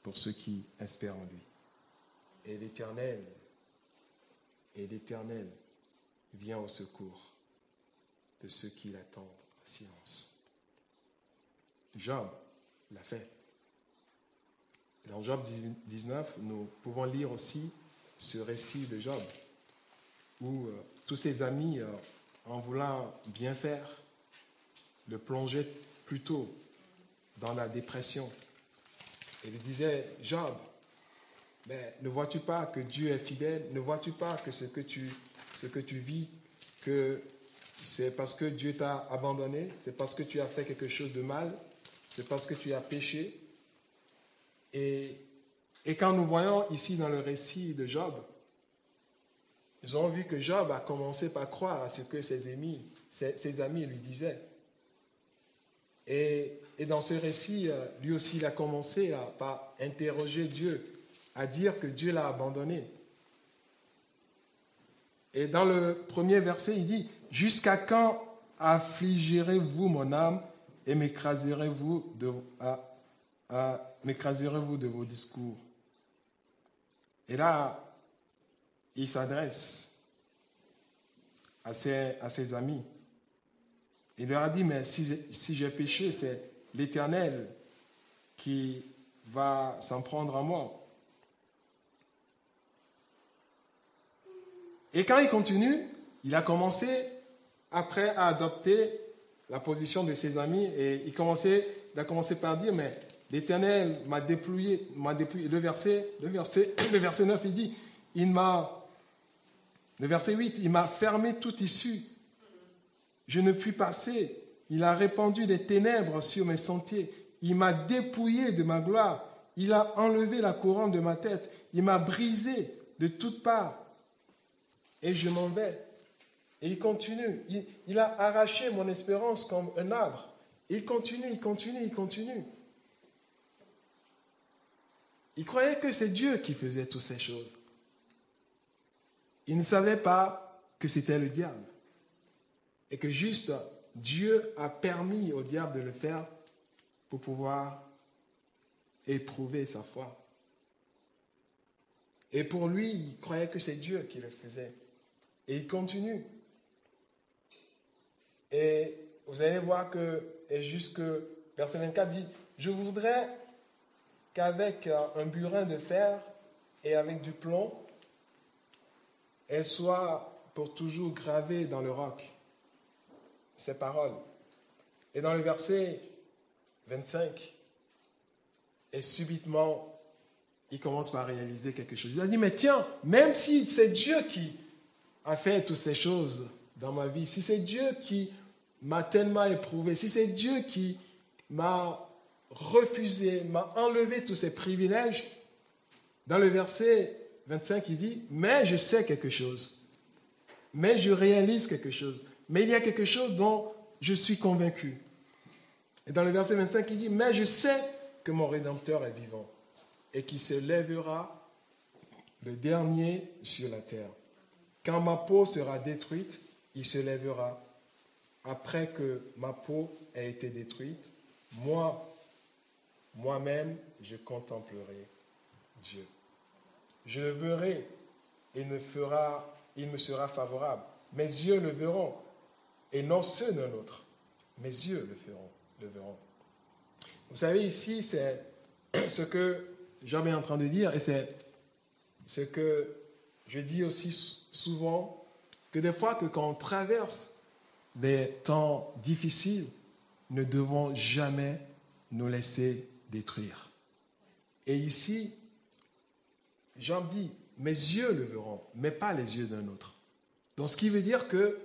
pour ceux qui espèrent en lui. Et l'Éternel vient au secours de ceux qui l'attendent en silence. Job l'a fait. Dans Job 19, nous pouvons lire aussi ce récit de Job, où tous ses amis, en voulant bien faire, le plongeaient plutôt dans la dépression. Et lui disaient, Job, mais ne vois-tu pas que Dieu est fidèle? Ne vois-tu pas que ce que tu vis, que c'est parce que Dieu t'a abandonné? C'est parce que tu as fait quelque chose de mal? C'est parce que tu as péché? Et quand nous voyons ici dans le récit de Job, nous avons vu que Job a commencé par croire à ce que ses amis lui disaient. Et dans ce récit, lui aussi, il a commencé par interroger Dieu, à dire que Dieu l'a abandonné. Et dans le premier verset, il dit, « Jusqu'à quand affligerez-vous mon âme et m'écraserez-vous de vos discours ?» Et là, il s'adresse à ses amis. Il leur a dit, mais si j'ai péché, c'est l'Éternel qui va s'en prendre à moi. Et quand il continue, il a commencé après à adopter la position de ses amis et il a commencé par dire, mais l'Éternel m'a dépouillé. Le verset 9, il dit, le verset 8, il m'a fermé toute issue. Je ne puis passer. Il a répandu des ténèbres sur mes sentiers. Il m'a dépouillé de ma gloire. Il a enlevé la couronne de ma tête. Il m'a brisé de toutes parts. Et je m'en vais. Et il continue. Il a arraché mon espérance comme un arbre. Et il continue. Il croyait que c'est Dieu qui faisait toutes ces choses. Il ne savait pas que c'était le diable. Et que juste Dieu a permis au diable de le faire pour pouvoir éprouver sa foi. Et pour lui, il croyait que c'est Dieu qui le faisait. Et il continue. Et vous allez voir que, et jusque verset 24 dit, « Je voudrais qu'avec un burin de fer et avec du plomb, elle soit pour toujours gravée dans le roc. » Ces paroles. Et dans le verset 25, et subitement, il commence par réaliser quelque chose. Il a dit, mais tiens, même si c'est Dieu qui a fait toutes ces choses dans ma vie, si c'est Dieu qui m'a tellement éprouvé, si c'est Dieu qui m'a refusé, m'a enlevé tous ces privilèges, dans le verset 25, il dit, mais je sais quelque chose, mais je réalise quelque chose. Mais il y a quelque chose dont je suis convaincu. Et dans le verset 25, il dit, « Mais je sais que mon Rédempteur est vivant et qu'il se lèvera le dernier sur la terre. Quand ma peau sera détruite, il se lèvera. Après que ma peau ait été détruite, moi-même, je contemplerai Dieu. Je le verrai et il me sera favorable. Mes yeux le verront. Et non ceux d'un autre. Mes yeux le verront. Vous savez, ici, c'est ce que Job est en train de dire, et c'est ce que je dis aussi souvent, que des fois, quand on traverse des temps difficiles, ne devons jamais nous laisser détruire. Et ici, Job dit, mes yeux le verront, mais pas les yeux d'un autre. Donc, ce qui veut dire que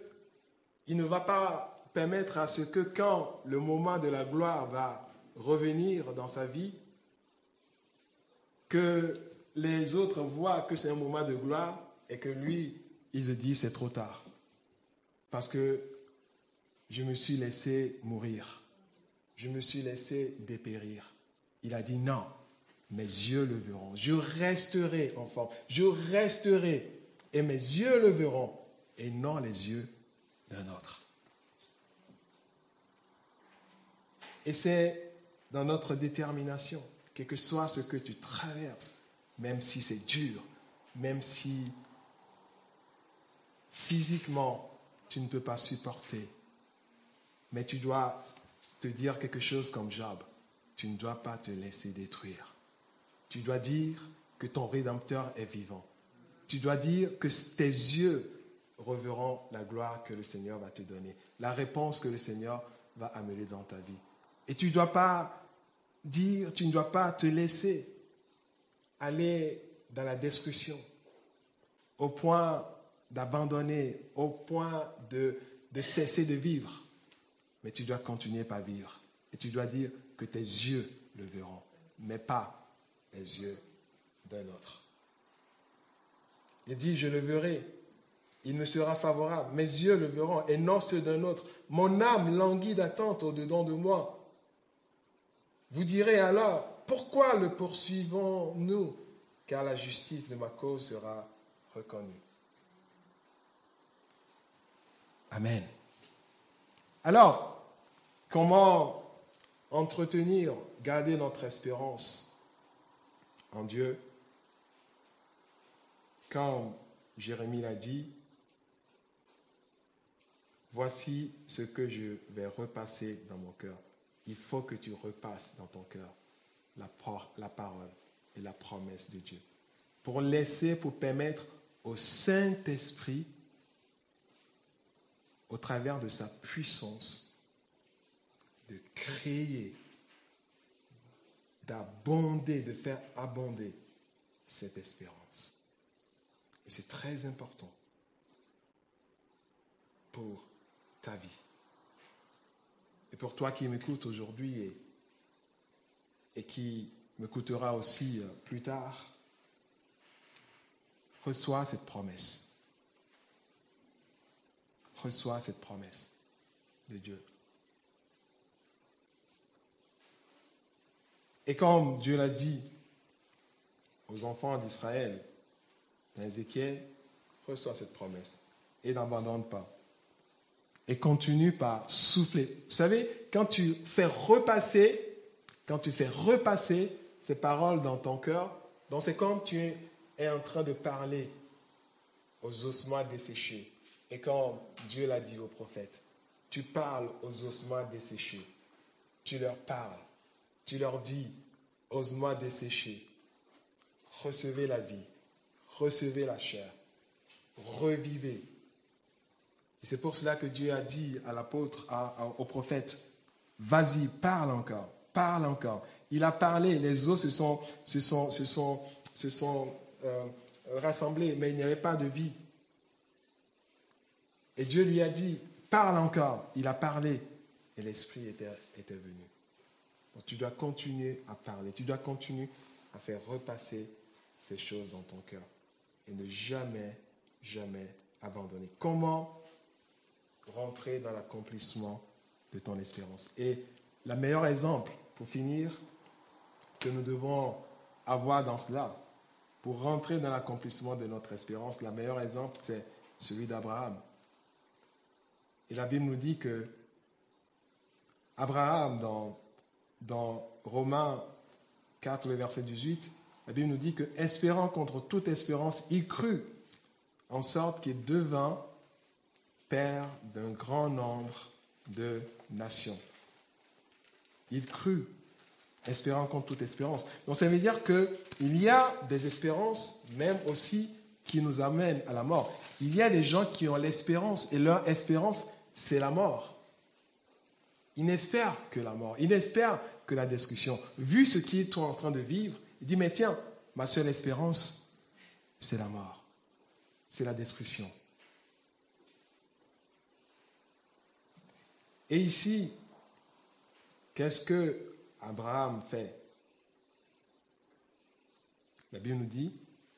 il ne va pas permettre à ce que quand le moment de la gloire va revenir dans sa vie, que les autres voient que c'est un moment de gloire et que lui, il se dit c'est trop tard. Parce que je me suis laissé mourir. Je me suis laissé dépérir. Il a dit non, mes yeux le verront. Je resterai enfant. Je resterai. Et mes yeux le verront. Et non les yeux d'un autre. Et c'est dans notre détermination, quel que soit ce que tu traverses, même si c'est dur, même si physiquement tu ne peux pas supporter, mais tu dois te dire quelque chose comme Job. Tu ne dois pas te laisser détruire. Tu dois dire que ton Rédempteur est vivant. Tu dois dire que tes yeux reverront la gloire que le Seigneur va te donner, la réponse que le Seigneur va amener dans ta vie. Et tu ne dois pas dire, tu ne dois pas te laisser aller dans la destruction, au point d'abandonner, au point de cesser de vivre. Mais tu dois continuer par vivre. Et tu dois dire que tes yeux le verront, mais pas les yeux d'un autre. Il dit, je le verrai, il me sera favorable, mes yeux le verront et non ceux d'un autre. Mon âme languit d'attente au-dedans de moi. Vous direz alors, pourquoi le poursuivons-nous? Car la justice de ma cause sera reconnue. Amen. Alors, comment entretenir, garder notre espérance en Dieu? Quand Jérémie l'a dit, voici ce que je vais repasser dans mon cœur. Il faut que tu repasses dans ton cœur la parole et la promesse de Dieu. Pour permettre au Saint-Esprit, au travers de sa puissance, de créer, d'abonder, de faire abonder cette espérance. Et c'est très important pour ta vie. Et pour toi qui m'écoutes aujourd'hui et qui m'écoutera aussi plus tard, reçois cette promesse. Reçois cette promesse de Dieu. Et comme Dieu l'a dit aux enfants d'Israël, dans Ézéchiel, reçois cette promesse et n'abandonne pas. Et continue par souffler. Vous savez, quand tu fais repasser ces paroles dans ton cœur, donc c'est comme tu es en train de parler aux ossements desséchés. Et comme Dieu l'a dit au prophète, tu parles aux ossements desséchés. Tu leur parles. Tu leur dis, ossements desséchés, recevez la vie, recevez la chair, revivez. Et c'est pour cela que Dieu a dit à l'apôtre, au prophète, vas-y, parle encore, parle encore. Il a parlé, les os se sont rassemblés, mais il n'y avait pas de vie. Et Dieu lui a dit, parle encore. Il a parlé et l'Esprit était venu. Donc tu dois continuer à parler, tu dois continuer à faire repasser ces choses dans ton cœur et ne jamais, jamais abandonner. Comment rentrer dans l'accomplissement de ton espérance? Et le meilleur exemple, pour finir, que nous devons avoir dans cela, pour rentrer dans l'accomplissement de notre espérance, le meilleur exemple, c'est celui d'Abraham. Et la Bible nous dit que Abraham, dans Romains 4, le verset 18, la Bible nous dit que, espérant contre toute espérance, il crut, en sorte qu'il devint père d'un grand nombre de nations. Il crut, espérant contre toute espérance. Donc ça veut dire qu'il y a des espérances, même aussi, qui nous amènent à la mort. Il y a des gens qui ont l'espérance, et leur espérance, c'est la mort. Ils n'espèrent que la mort, ils n'espèrent que la destruction. Vu ce qu'ils sont en train de vivre, il dit, mais tiens, ma seule espérance, c'est la mort, c'est la destruction. Et ici, qu'est-ce que Abraham fait? La Bible nous dit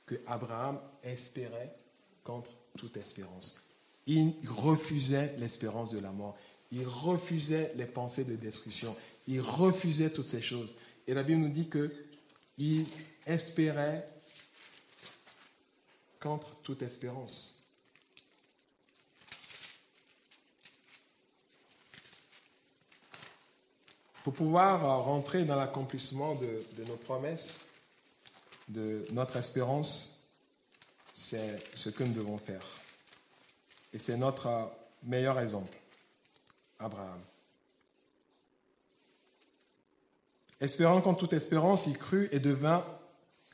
que Abraham espérait contre toute espérance. Il refusait l'espérance de la mort. Il refusait les pensées de destruction. Il refusait toutes ces choses. Et la Bible nous dit qu'il espérait contre toute espérance. Pour pouvoir rentrer dans l'accomplissement de nos promesses, de notre espérance, c'est ce que nous devons faire. Et c'est notre meilleur exemple, Abraham. Espérant contre toute espérance, il crut et devint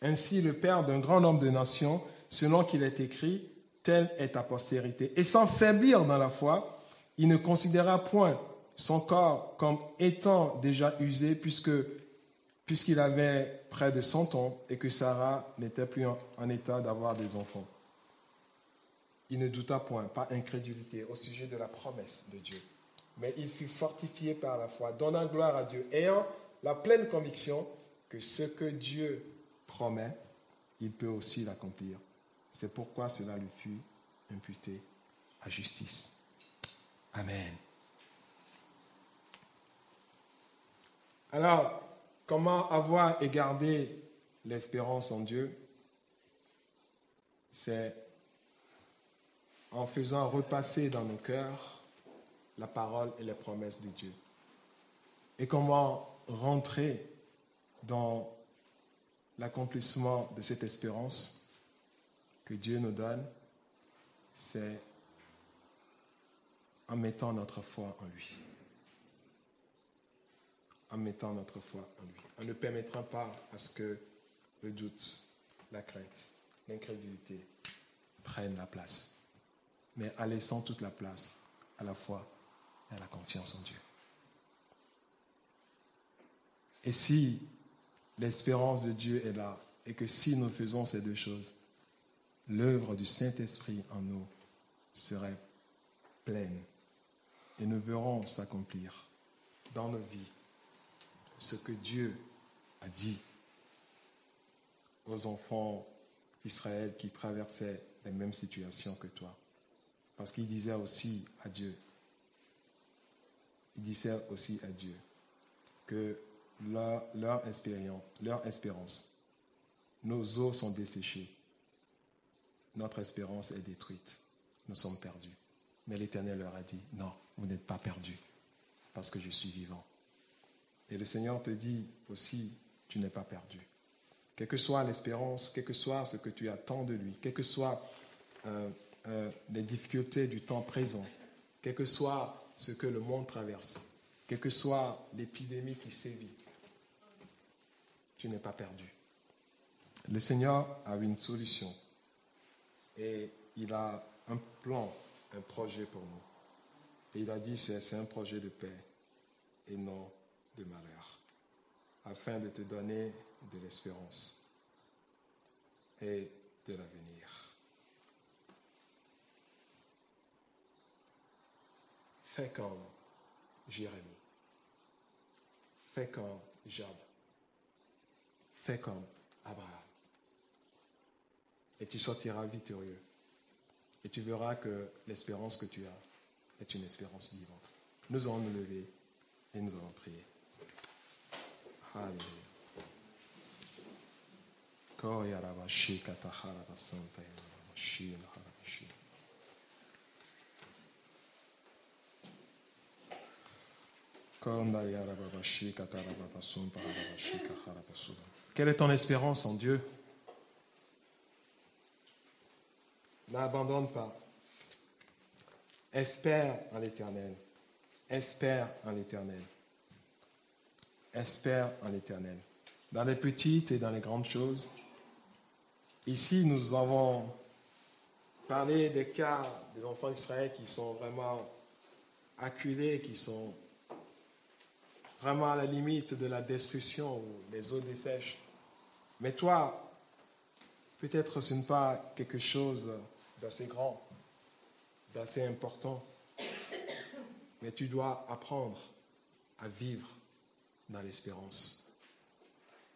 ainsi le père d'un grand nombre de nations, selon qu'il est écrit, telle est ta postérité. Et sans faiblir dans la foi, il ne considéra point son corps comme étant déjà usé, puisqu'il avait près de 100 ans et que Sarah n'était plus en état d'avoir des enfants. Il ne douta point, pas incrédulité, au sujet de la promesse de Dieu. Mais il fut fortifié par la foi, donnant gloire à Dieu, ayant la pleine conviction que ce que Dieu promet, il peut aussi l'accomplir. C'est pourquoi cela lui fut imputé à justice. Amen. Alors, comment avoir et garder l'espérance en Dieu? C'est en faisant repasser dans nos cœurs la parole et les promesses de Dieu. Et comment rentrer dans l'accomplissement de cette espérance que Dieu nous donne, c'est en mettant notre foi en lui. En mettant notre foi en lui. On ne permettra pas à ce que le doute, la crainte, l'incrédulité prennent la place, mais en laissant toute la place à la foi et à la confiance en Dieu. Et si l'espérance de Dieu est là, et que si nous faisons ces deux choses, l'œuvre du Saint-Esprit en nous serait pleine, et nous verrons s'accomplir dans nos vies ce que Dieu a dit aux enfants d'Israël qui traversaient les mêmes situations que toi. Parce qu'il disait aussi à Dieu, que leur espérance, nos os sont desséchés, notre espérance est détruite, nous sommes perdus. Mais l'Éternel leur a dit, non, vous n'êtes pas perdus, parce que je suis vivant. Et le Seigneur te dit aussi, tu n'es pas perdu. Quelle que soit l'espérance, quel que soit ce que tu attends de lui, quelles que soient les difficultés du temps présent, quel que soit ce que le monde traverse, quelle que soit l'épidémie qui sévit, tu n'es pas perdu. Le Seigneur a une solution et il a un plan, un projet pour nous. Et il a dit c'est un projet de paix et non de malheur, afin de te donner de l'espérance et de l'avenir. Fais comme Jérémie, fais comme Job, fais comme Abraham. Et tu sortiras victorieux. Et tu verras que l'espérance que tu as est une espérance vivante. Nous allons nous lever et nous allons prier. Alléluia. Quelle est ton espérance en Dieu? N'abandonne pas. Espère en l'Éternel. Espère en l'Éternel. Espère en l'Éternel. Dans les petites et dans les grandes choses. Ici, nous avons parlé des cas des enfants d'Israël qui sont vraiment acculés, qui sont vraiment à la limite de la destruction où les eaux dessèchent. Mais toi, peut-être ce n'est pas quelque chose d'assez grand, d'assez important, mais tu dois apprendre à vivre dans l'espérance.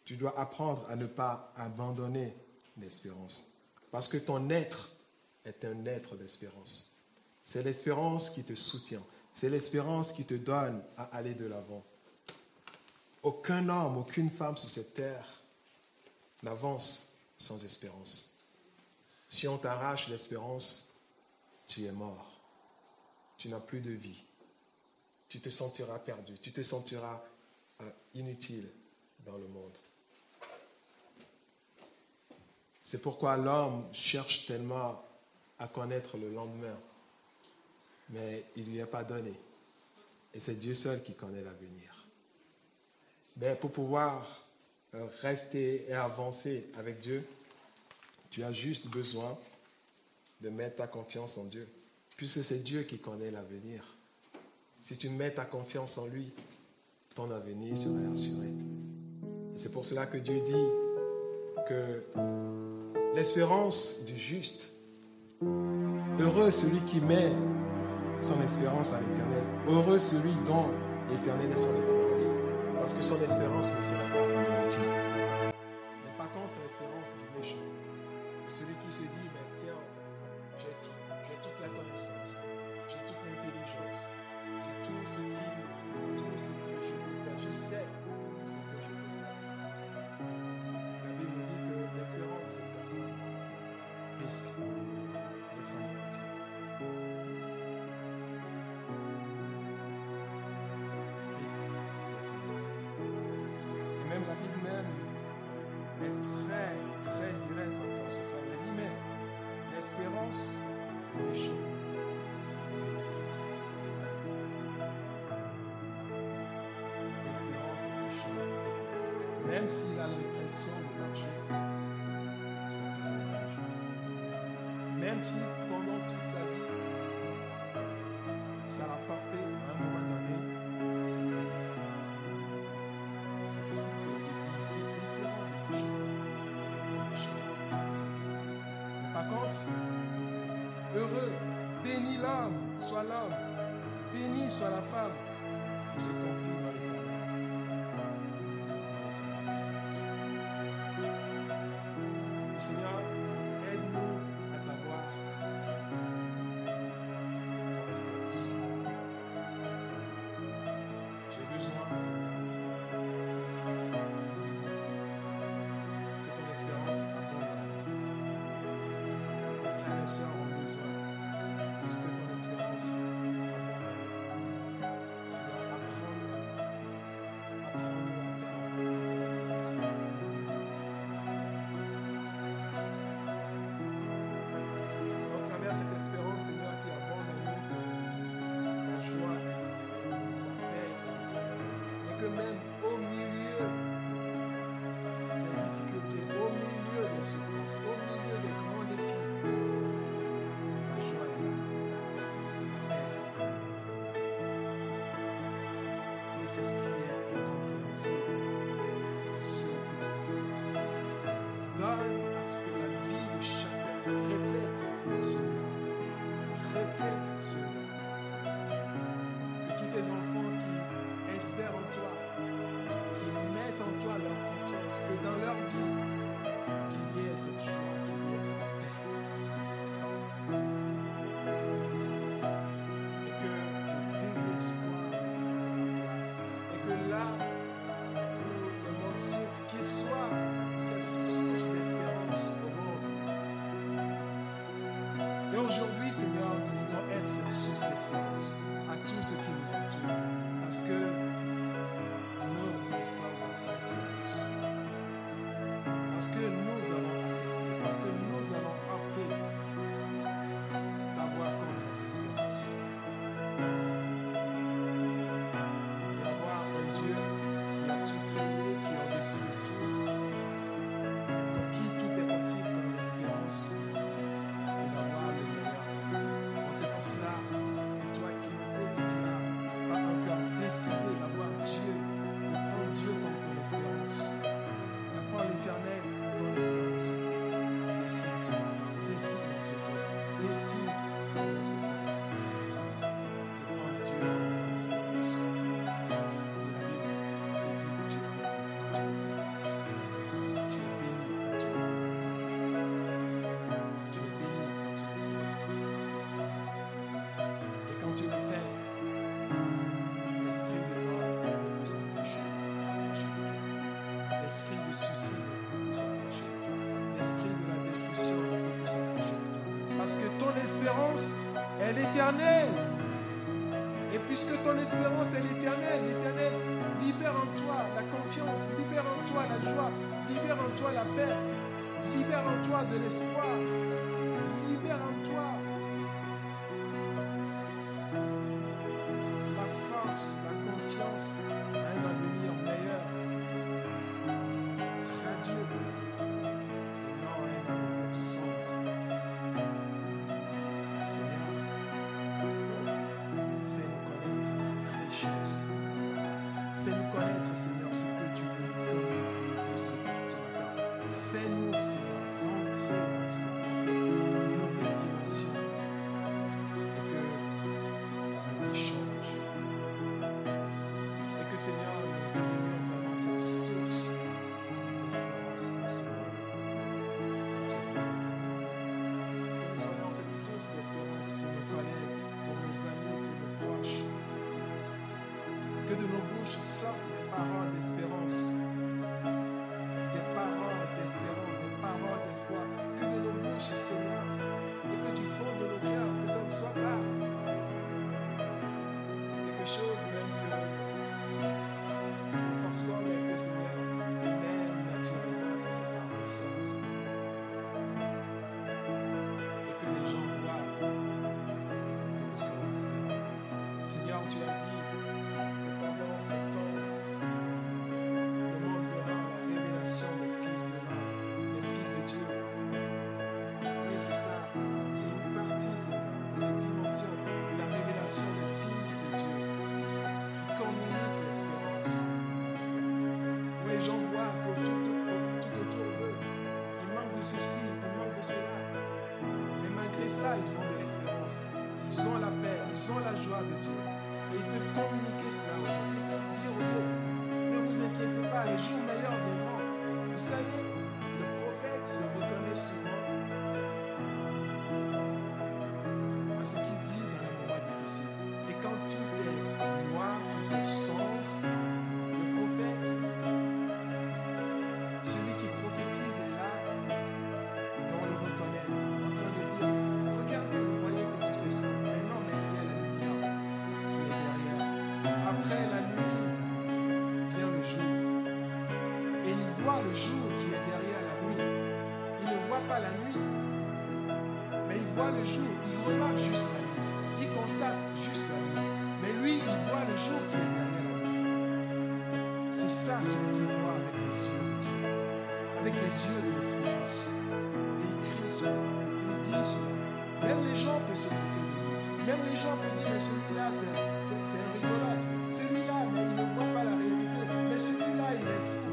tu dois apprendre à ne pas abandonner l'espérance. Parce que ton être est un être d'espérance. C'est l'espérance qui te soutient. C'est l'espérance qui te donne à aller de l'avant. Aucun homme, aucune femme sur cette terre n'avance sans espérance. Si on t'arrache l'espérance, tu es mort. Tu n'as plus de vie. Tu te sentiras perdu. Tu te sentiras inutile dans le monde. C'est pourquoi l'homme cherche tellement à connaître le lendemain. Mais il ne lui est pas donné. Et c'est Dieu seul qui connaît l'avenir. Mais pour pouvoir rester et avancer avec Dieu, tu as juste besoin de mettre ta confiance en Dieu. Puisque c'est Dieu qui connaît l'avenir. Si tu mets ta confiance en lui, ton avenir serait assuré. Et c'est pour cela que Dieu dit que l'espérance du juste, heureux celui qui met son espérance à l'Éternel, heureux celui dont l'Éternel est son espérance, parce que son espérance ne sera pas anéantie. Mais par contre, l'espérance du méchant, celui qui se dit, mais tiens, j'ai toute la connaissance, j'ai toute l'intelligence, j'ai tout ce que je peux faire, je sais ce que je peux faire. La Bible dit que l'espérance de cette personne risque d'être anéantie. Et même la Bible même est très, très directe encore sur ça. Elle dit même l'espérance du méchant. L'espérance du méchant. Même s'il a l'impression de marcher, ça devient dangereux. Même si pendant toute sa vie, ça l'a porté à un moment donné, ça va être. C'est possible que c'est l'espérance du méchant. Mais par contre, heureux, béni l'homme, béni soit la femme qui se confie dans l'Éternel. Seigneur, aide-nous à t'avoir ton espérance. J'ai besoin, Seigneur, que ton espérance abonde. Mes frères et sœurs ont besoin de ce que ton espérance abonde. Seigneur, apprends-nous à faire abonder ton espérance. C'est au travers de cette espérance, Seigneur, qui abonde en nous ta joie, ta paix, et que même au milieu des difficultés, au milieu des souffrances, au milieu des grands défis, ta joie est là, ta paix est là. Et c'est ce qui est incompréhensible à ceux qui ne te connaissent pas. Donne à ce que la vie de chacun reflète ce miracle. Reflète ce miracle, Seigneur. Que tous tes enfants qui espèrent en toi, qui mettent en toi leur confiance, que dans leur vie, qu'il y ait cette joie, qu'il y ait cette paix. Et que le désespoir passe. Et que là où le monde souffre, qu'il soit cette source d'espérance au monde. Et aujourd'hui, Seigneur, nous voudrons être cette source d'espérance à tous ceux qui nous entourent. Parce que nous sommes en ta espérance. Parce que nous avons accepté, parce que nous avons opté d'avoir comme notre espérance. D'avoir un Dieu qui a tout créé, qui est au-dessus de tout, pour qui tout est possible comme l'espérance. C'est d'avoir le meilleur. Donc c'est pour cela que toi qui m'écoutes, si tu n'as pas encore décidé d'avoir Parce que ton espérance est l'éternel. Et puisque ton espérance est l'éternel, l'Éternel libère en toi la confiance, libère en toi la joie, libère en toi la paix, libère en toi de l'espoir, libère en toi la force, la confiance à un avenir meilleur, radieux, non à un avenir sombre. Seigneur, fais-nous connaître cette richesse. Fais-nous connaître, Seigneur, ce que tu veux nous communiquer ce matin. Fais-nous, Seigneur, entrer dans cette nouvelle dimension et que nous change. Et que, Seigneur, nous devenions vraiment cette source d'espérance pour ce monde. Que nous soyons cette source d'espérance pour nos collègues, pour nos amis, pour nos proches. Que de nos bouches sortent des paroles d'espérance, des paroles d'espérance, des paroles d'espoir. Que de nos bouches, Seigneur, et que du fond de nos cœurs, que ça ne soit pas quelque chose même que nous forçons, mais que, Seigneur, même naturellement, que ces paroles sortent. Et que les gens voient que nous sommes différents. Seigneur, tu as dit, pendant ce temps, le monde verra la révélation des fils de l'homme, des fils de Dieu. Oui, c'est ça. C'est une partie, Seigneur, de cette dimension, la révélation des fils de Dieu, qui communique l'espérance. Où les gens voient que tout autour d'eux, il manque de ceci, il manque de cela. Mais malgré ça, ils ont de l'espérance. Ils ont la paix, ils ont la joie de Dieu. Et ils peuvent communiquer cela aux autres. Ils peuvent dire aux autres, ne vous inquiétez pas, les jours meilleurs viendront. Vous savez, le prophète se reconnaît souvent à ce qu'il dit dans les moments difficiles. Et quand tout est noir, tout est sombre, le prophète, celui qui prophétise est là, et on le reconnaît, en train de dire, regardez, vous voyez que tout c'est sombre. Mais non, mais il y a la lumière qui est derrière. Après la nuit vient le jour. Et il voit le jour qui est derrière la nuit. Il ne voit pas la nuit, mais il voit le jour. Il remarque juste la nuit. Il constate juste la nuit. Mais lui, il voit le jour qui est derrière la nuit. C'est ça celui qu'il voit avec les yeux de Dieu, avec les yeux de l'espérance. Et il crie cela, il dit cela. Même les gens peuvent se moquer de lui. Même les gens peuvent dire, mais celui-là, c'est un rigolote. Celui-là, mais il ne voit pas la réalité. Mais celui-là, il est fou.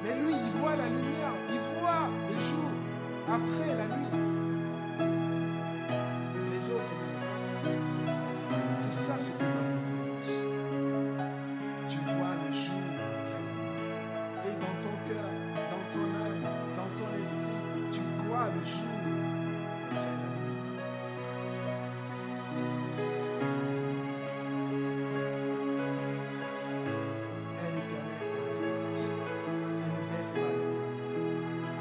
Mais lui, il voit la lumière. Il voit le jour après la nuit. Les autres, c'est ça ce qui donne l'espérance. Tu vois le jour après la nuit. Et dans ton cœur, dans ton âme, dans ton esprit, tu vois le jour après la nuit. Elle est éternelle pour l'espérance. Elle ne baisse pas le cœur.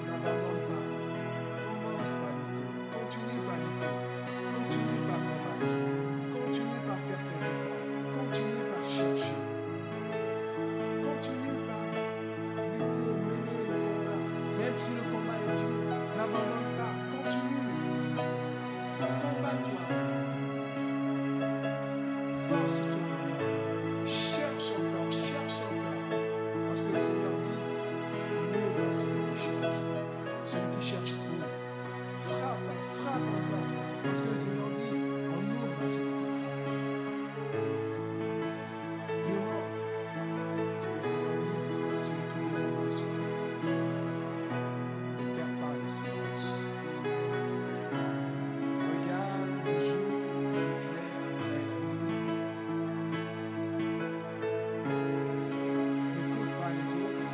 N'abandonne pas. Commence par lutter. Continue par lutter. Continue par combattre. Continue par faire tes efforts. Continue par chercher. Continue par lutter, mener le combat. Même si le combat est dur, n'abandonne pas. Continue. Combat-toi. Force-toi. Cherche encore, cherche encore. Parce que le Seigneur dit, ouvre à celui qui cherche. Celui qui cherche trouve. Frappe, frappe encore. Parce que le Seigneur dit, on ouvre à celui qui frappe. Demande. Parce que le Seigneur dit, celui qui demande reçoit. Ne perds pas l'espérance. Regarde le jour qui vient après la nuit. N'écoute pas les autres.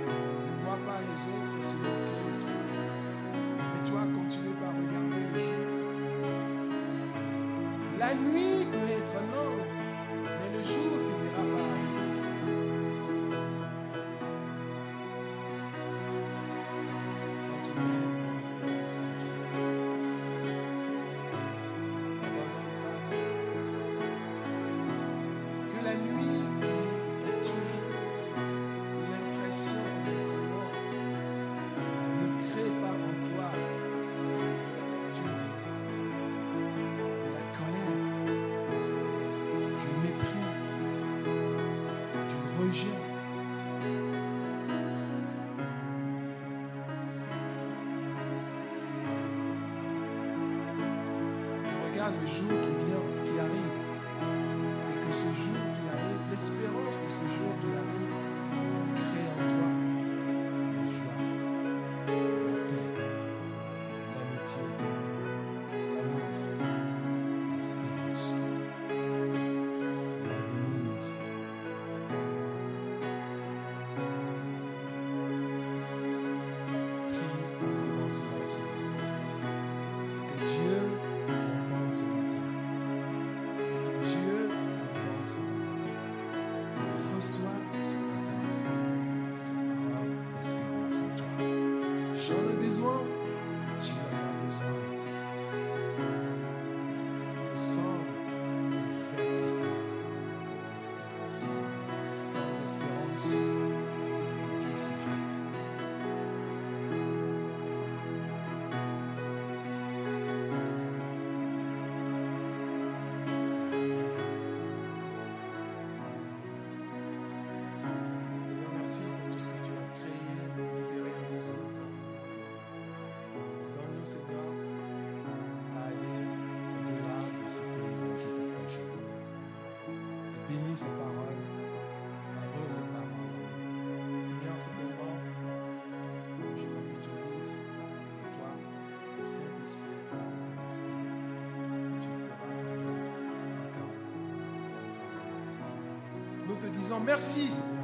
Ne vois pas les autres se moquer de toi. Mais toi, continue par regarder le jour. La nuit peut être longue, mais le jour finira par arriver. Continue ton espérance en Dieu. a le jour qui vient, qui arrive. Et que ce jour qui arrive, l'espérance de ce jour qui arrive, crée en toi la joie, la paix, l'amitié, l'amour, l'espérance, l'avenir. Prie devant cela au Seigneur. Que Dieu nous entende ce matin. Que Dieu t'entende ce matin. Reçois ce matin sa parole d'espérance en toi. J'en ai besoin, tu en as besoin. Le sang est cette espérance. Sans espérance, la vie s'arrête. Seigneur, merci pour tout ce que tu as créé, libéré en nous ce matin. Donne-nous, Seigneur, à aller au-delà de ce que nous avons pu partager. Bénis ces paroles, arrose ces paroles. Seigneur, c'est tellement, je n'ai pas pu te dire, mais toi, ton Saint-Esprit, au travers de ton esprit, tu feras ta vie encore et encore dans nos vies. Nous te disons merci, Seigneur.